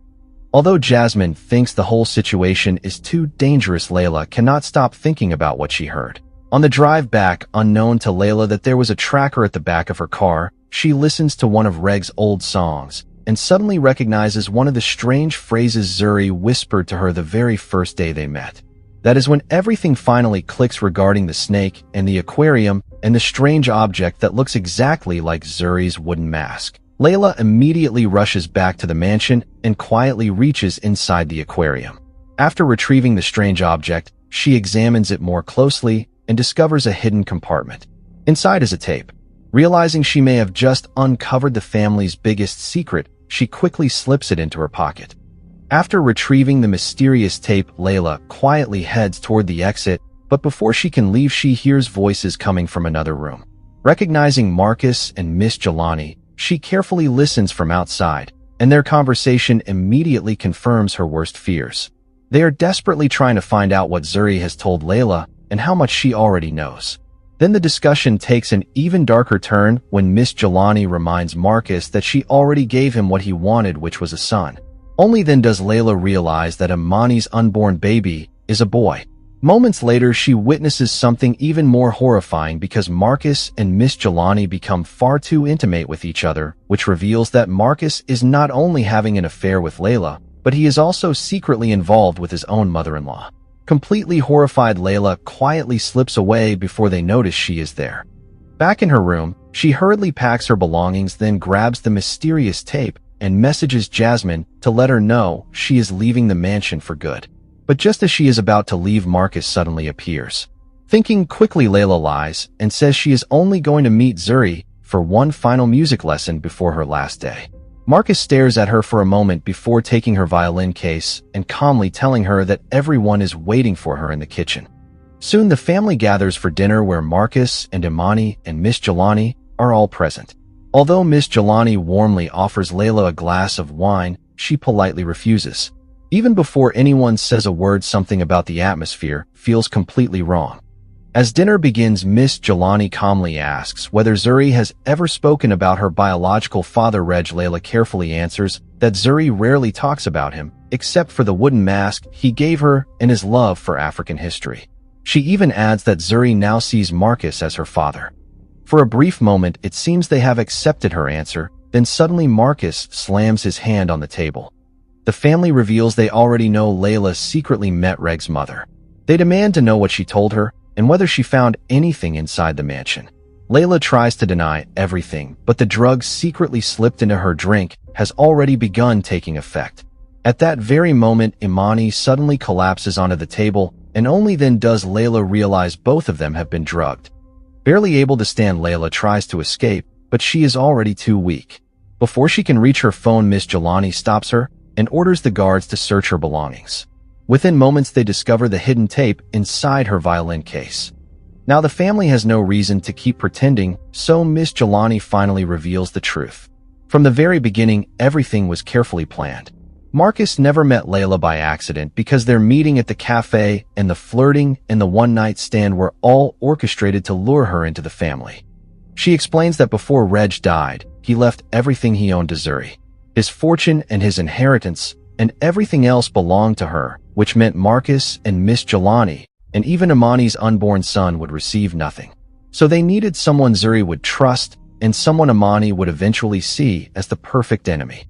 Although Jasmine thinks the whole situation is too dangerous, Layla cannot stop thinking about what she heard. On the drive back, unknown to Layla that there was a tracker at the back of her car, she listens to one of Reg's old songs and suddenly recognizes one of the strange phrases Zuri whispered to her the very first day they met. That is when everything finally clicks regarding the snake and the aquarium and the strange object that looks exactly like Zuri's wooden mask. Layla immediately rushes back to the mansion and quietly reaches inside the aquarium. After retrieving the strange object, she examines it more closely and discovers a hidden compartment. Inside is a tape. Realizing she may have just uncovered the family's biggest secret, she quickly slips it into her pocket. After retrieving the mysterious tape, Layla quietly heads toward the exit, but before she can leave, she hears voices coming from another room. Recognizing Marcus and Miss Jelani, she carefully listens from outside, and their conversation immediately confirms her worst fears. They are desperately trying to find out what Zuri has told Layla and how much she already knows. Then the discussion takes an even darker turn when Miss Jelani reminds Marcus that she already gave him what he wanted, which was a son. Only then does Layla realize that Imani's unborn baby is a boy. Moments later, she witnesses something even more horrifying because Marcus and Miss Jelani become far too intimate with each other, which reveals that Marcus is not only having an affair with Layla, but he is also secretly involved with his own mother-in-law. Completely horrified, Layla quietly slips away before they notice she is there. Back in her room, she hurriedly packs her belongings, then grabs the mysterious tape and messages Jasmine to let her know she is leaving the mansion for good. But just as she is about to leave, Marcus suddenly appears. Thinking quickly, Layla lies and says she is only going to meet Zuri for one final music lesson before her last day. Marcus stares at her for a moment before taking her violin case and calmly telling her that everyone is waiting for her in the kitchen. Soon the family gathers for dinner where Marcus and Imani and Miss Jelani are all present. Although Miss Jelani warmly offers Layla a glass of wine, she politely refuses. Even before anyone says a word, something about the atmosphere feels completely wrong. As dinner begins, Miss Jelani calmly asks whether Zuri has ever spoken about her biological father. Layla carefully answers that Zuri rarely talks about him, except for the wooden mask he gave her and his love for African history. She even adds that Zuri now sees Marcus as her father. For a brief moment, it seems they have accepted her answer, then suddenly Marcus slams his hand on the table. The family reveals they already know Layla secretly met Reg's mother. They demand to know what she told her and whether she found anything inside the mansion. Layla tries to deny everything, but the drug secretly slipped into her drink has already begun taking effect. At that very moment, Imani suddenly collapses onto the table, and only then does Layla realize both of them have been drugged. Barely able to stand, Layla tries to escape, but she is already too weak. Before she can reach her phone, Miss Jelani stops her and orders the guards to search her belongings. Within moments, they discover the hidden tape inside her violin case. Now the family has no reason to keep pretending, so Miss Jelani finally reveals the truth. From the very beginning, everything was carefully planned. Marcus never met Layla by accident because their meeting at the cafe and the flirting and the one-night stand were all orchestrated to lure her into the family. She explains that before Reg died, he left everything he owned to Zuri. His fortune and his inheritance and everything else belonged to her, which meant Marcus and Miss Jelani and even Imani's unborn son would receive nothing. So they needed someone Zuri would trust and someone Imani would eventually see as the perfect enemy.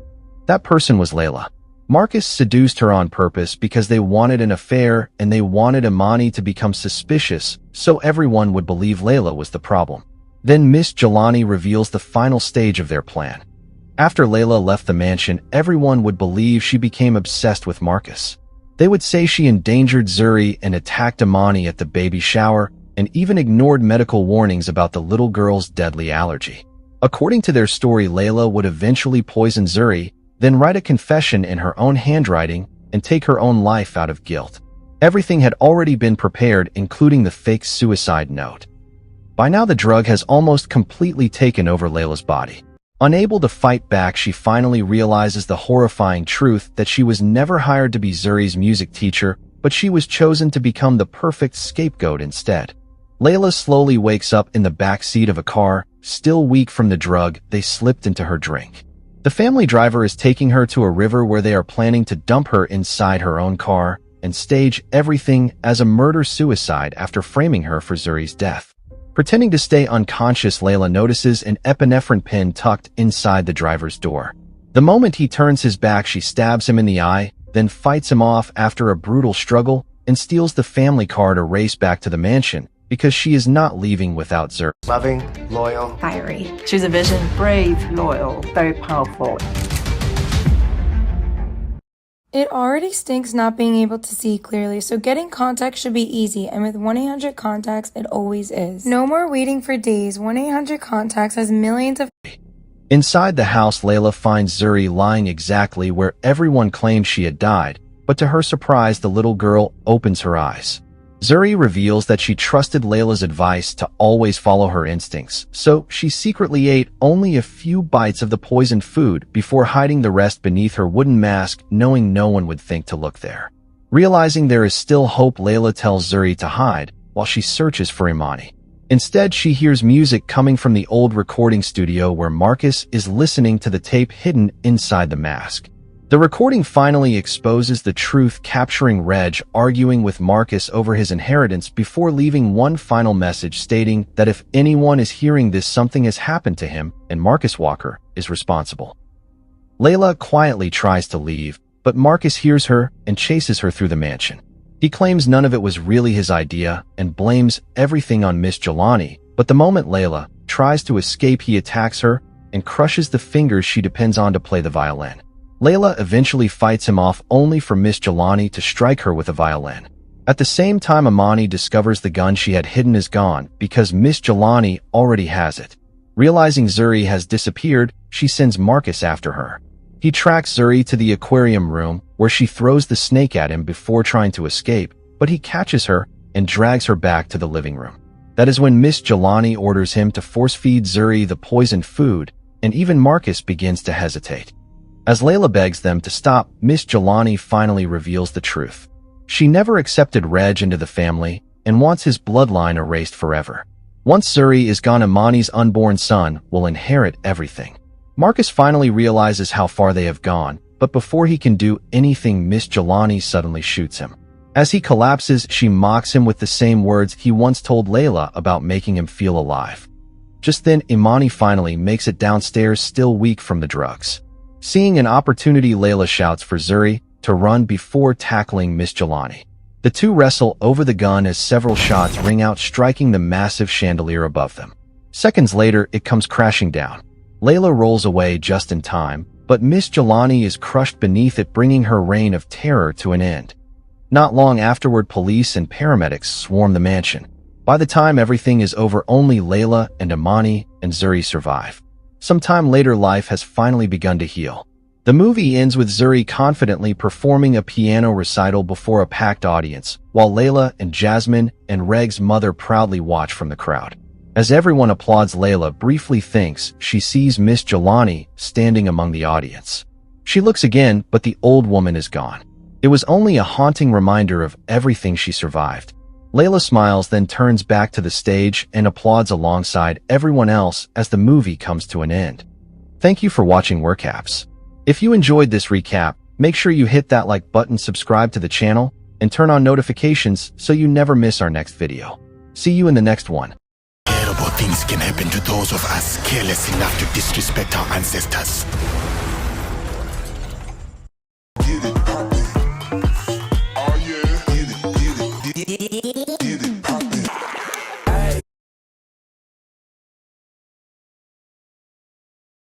That person was Layla. Marcus seduced her on purpose because they wanted an affair and they wanted Imani to become suspicious so everyone would believe Layla was the problem. Then Miss Jelani reveals the final stage of their plan. After Layla left the mansion, everyone would believe she became obsessed with Marcus. They would say she endangered Zuri and attacked Imani at the baby shower and even ignored medical warnings about the little girl's deadly allergy. According to their story, Layla would eventually poison Zuri, then write a confession in her own handwriting and take her own life out of guilt. Everything had already been prepared, including the fake suicide note. By now, the drug has almost completely taken over Layla's body. Unable to fight back, she finally realizes the horrifying truth that she was never hired to be Zuri's music teacher, but she was chosen to become the perfect scapegoat instead. Layla slowly wakes up in the back seat of a car, still weak from the drug they slipped into her drink. The family driver is taking her to a river where they are planning to dump her inside her own car and stage everything as a murder-suicide after framing her for Zuri's death. Pretending to stay unconscious, Layla notices an epinephrine pin tucked inside the driver's door. The moment he turns his back, she stabs him in the eye, then fights him off after a brutal struggle and steals the family car to race back to the mansion, because she is not leaving without Zuri. Loving, loyal, Fiery. Choose a vision. Brave, loyal, very powerful. It already stinks not being able to see clearly, so getting contacts should be easy, and with 1-800-CONTACTS, it always is. No more waiting for days. 1-800-CONTACTS has millions of... Inside the house, Layla finds Zuri lying exactly where everyone claimed she had died, but to her surprise, the little girl opens her eyes. Zuri reveals that she trusted Layla's advice to always follow her instincts, so she secretly ate only a few bites of the poisoned food before hiding the rest beneath her wooden mask, knowing no one would think to look there. Realizing there is still hope, Layla tells Zuri to hide while she searches for Imani. Instead, she hears music coming from the old recording studio where Marcus is listening to the tape hidden inside the mask. The recording finally exposes the truth, capturing Reg arguing with Marcus over his inheritance before leaving one final message stating that if anyone is hearing this, something has happened to him and Marcus Walker is responsible. Layla quietly tries to leave, but Marcus hears her and chases her through the mansion. He claims none of it was really his idea and blames everything on Miss Jelani, but the moment Layla tries to escape, he attacks her and crushes the fingers she depends on to play the violin. Layla eventually fights him off, only for Miss Jelani to strike her with a violin. At the same time, Imani discovers the gun she had hidden is gone because Miss Jelani already has it. Realizing Zuri has disappeared, she sends Marcus after her. He tracks Zuri to the aquarium room where she throws the snake at him before trying to escape, but he catches her and drags her back to the living room. That is when Miss Jelani orders him to force-feed Zuri the poisoned food, and even Marcus begins to hesitate. As Layla begs them to stop, Miss Jelani finally reveals the truth. She never accepted Reg into the family and wants his bloodline erased forever. Once Zuri is gone, Imani's unborn son will inherit everything. Marcus finally realizes how far they have gone, but before he can do anything, Miss Jelani suddenly shoots him. As he collapses, she mocks him with the same words he once told Layla about making him feel alive. Just then, Imani finally makes it downstairs, still weak from the drugs. Seeing an opportunity, Layla shouts for Zuri to run before tackling Miss Jelani. The two wrestle over the gun as several shots ring out, striking the massive chandelier above them. Seconds later, it comes crashing down. Layla rolls away just in time, but Miss Jelani is crushed beneath it, bringing her reign of terror to an end. Not long afterward, police and paramedics swarm the mansion. By the time everything is over, only Layla and Imani and Zuri survive. Sometime later, life has finally begun to heal. The movie ends with Zuri confidently performing a piano recital before a packed audience, while Layla and Jasmine and Reg's mother proudly watch from the crowd. As everyone applauds, Layla briefly thinks she sees Miss Jelani standing among the audience. She looks again, but the old woman is gone. It was only a haunting reminder of everything she survived. Layla smiles, then turns back to the stage and applauds alongside everyone else as the movie comes to an end. Thank you for watching WorkCaps. If you enjoyed this recap, make sure you hit that like button, subscribe to the channel, and turn on notifications so you never miss our next video. See you in the next one. Terrible things can happen to those of us careless enough to disrespect our ancestors.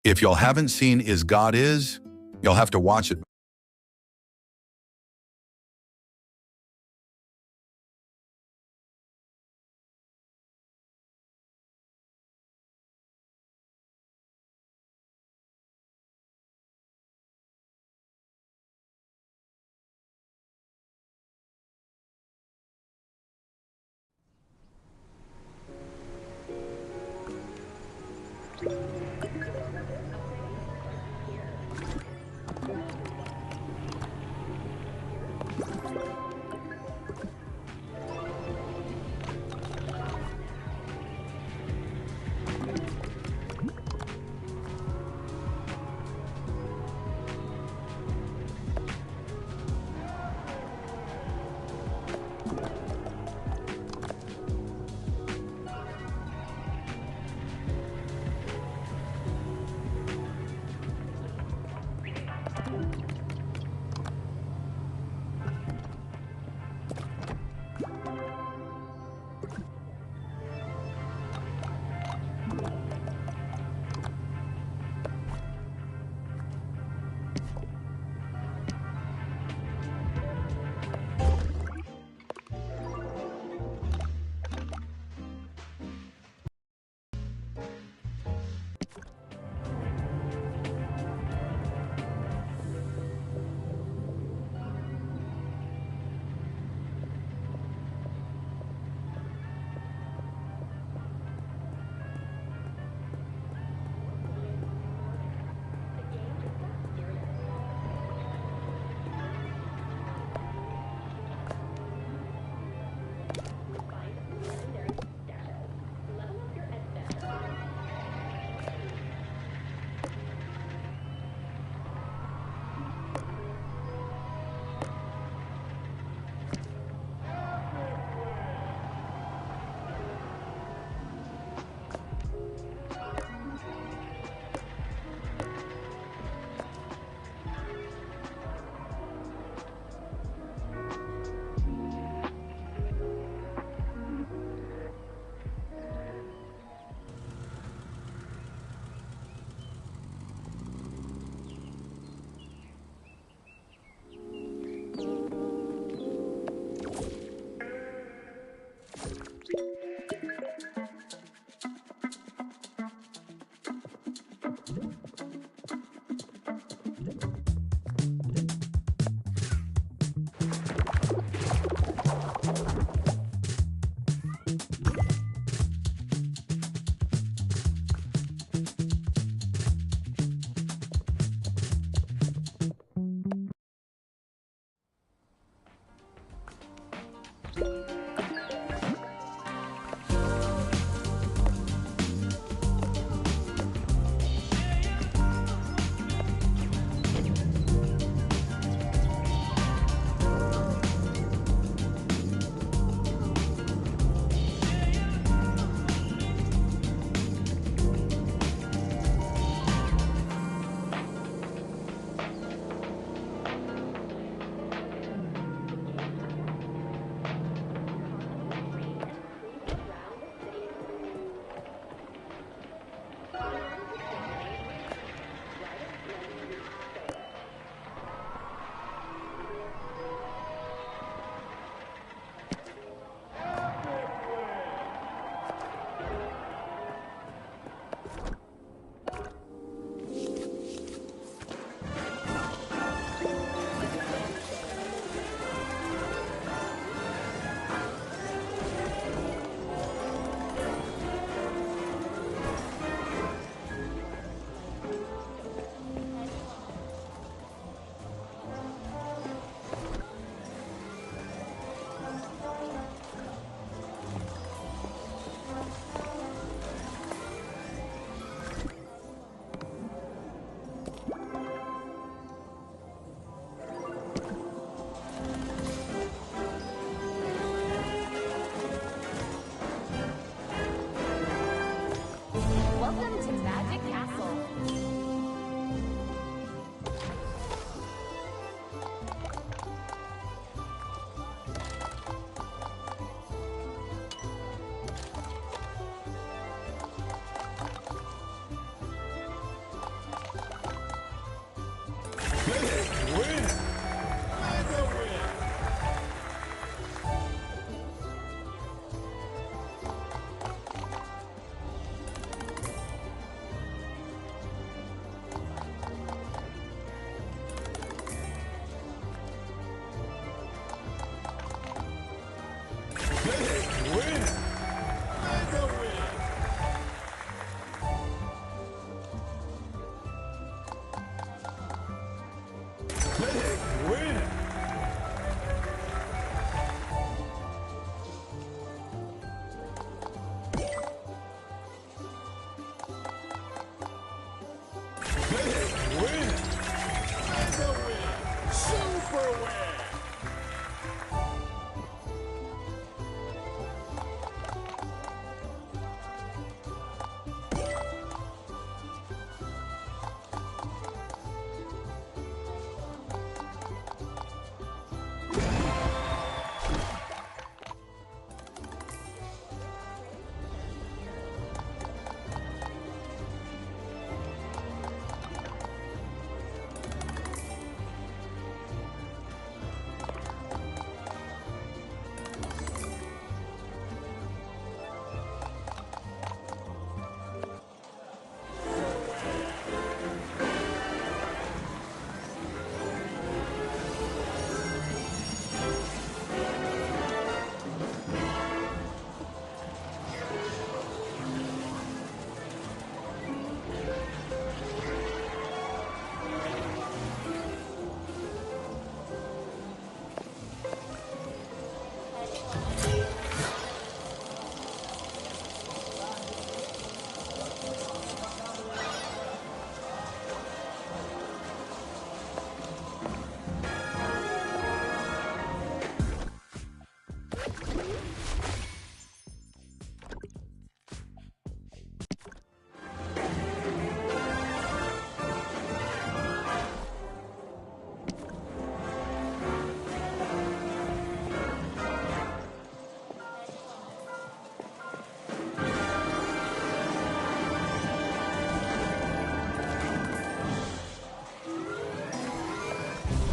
If y'all haven't seen Is God Is, you'll have to watch it.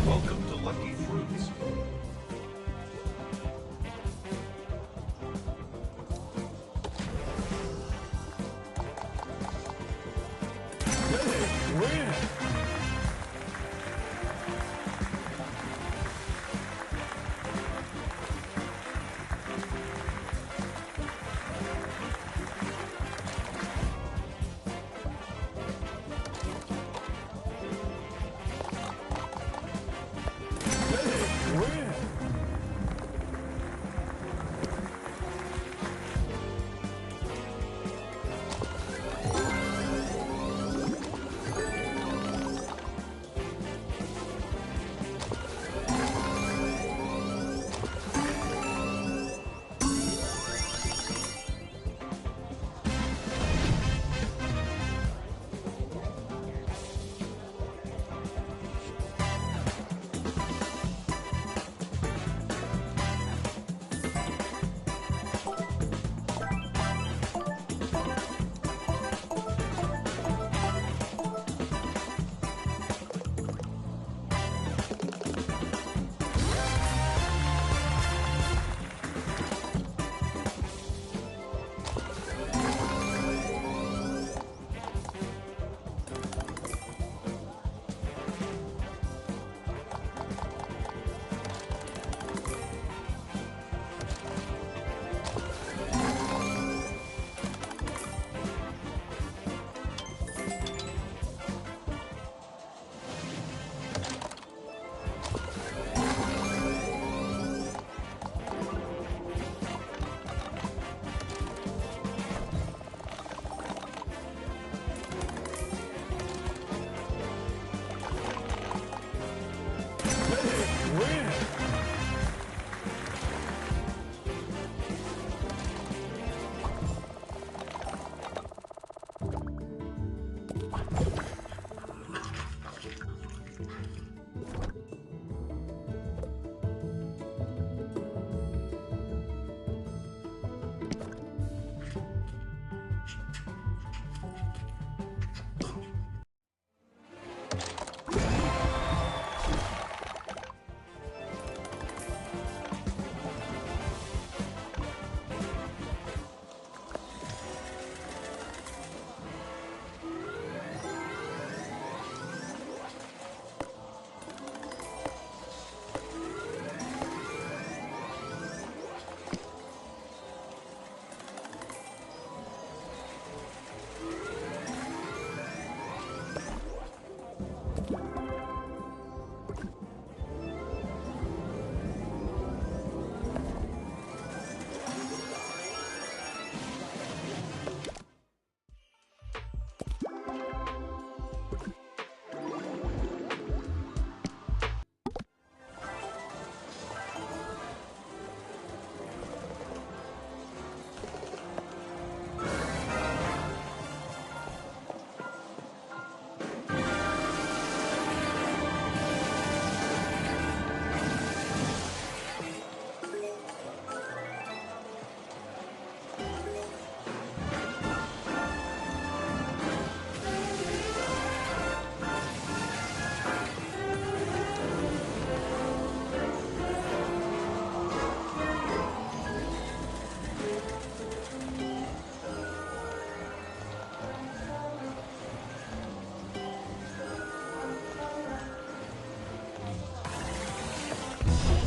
Welcome to Lucky Fruits.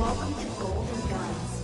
Welcome to Golden Guns.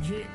Hey,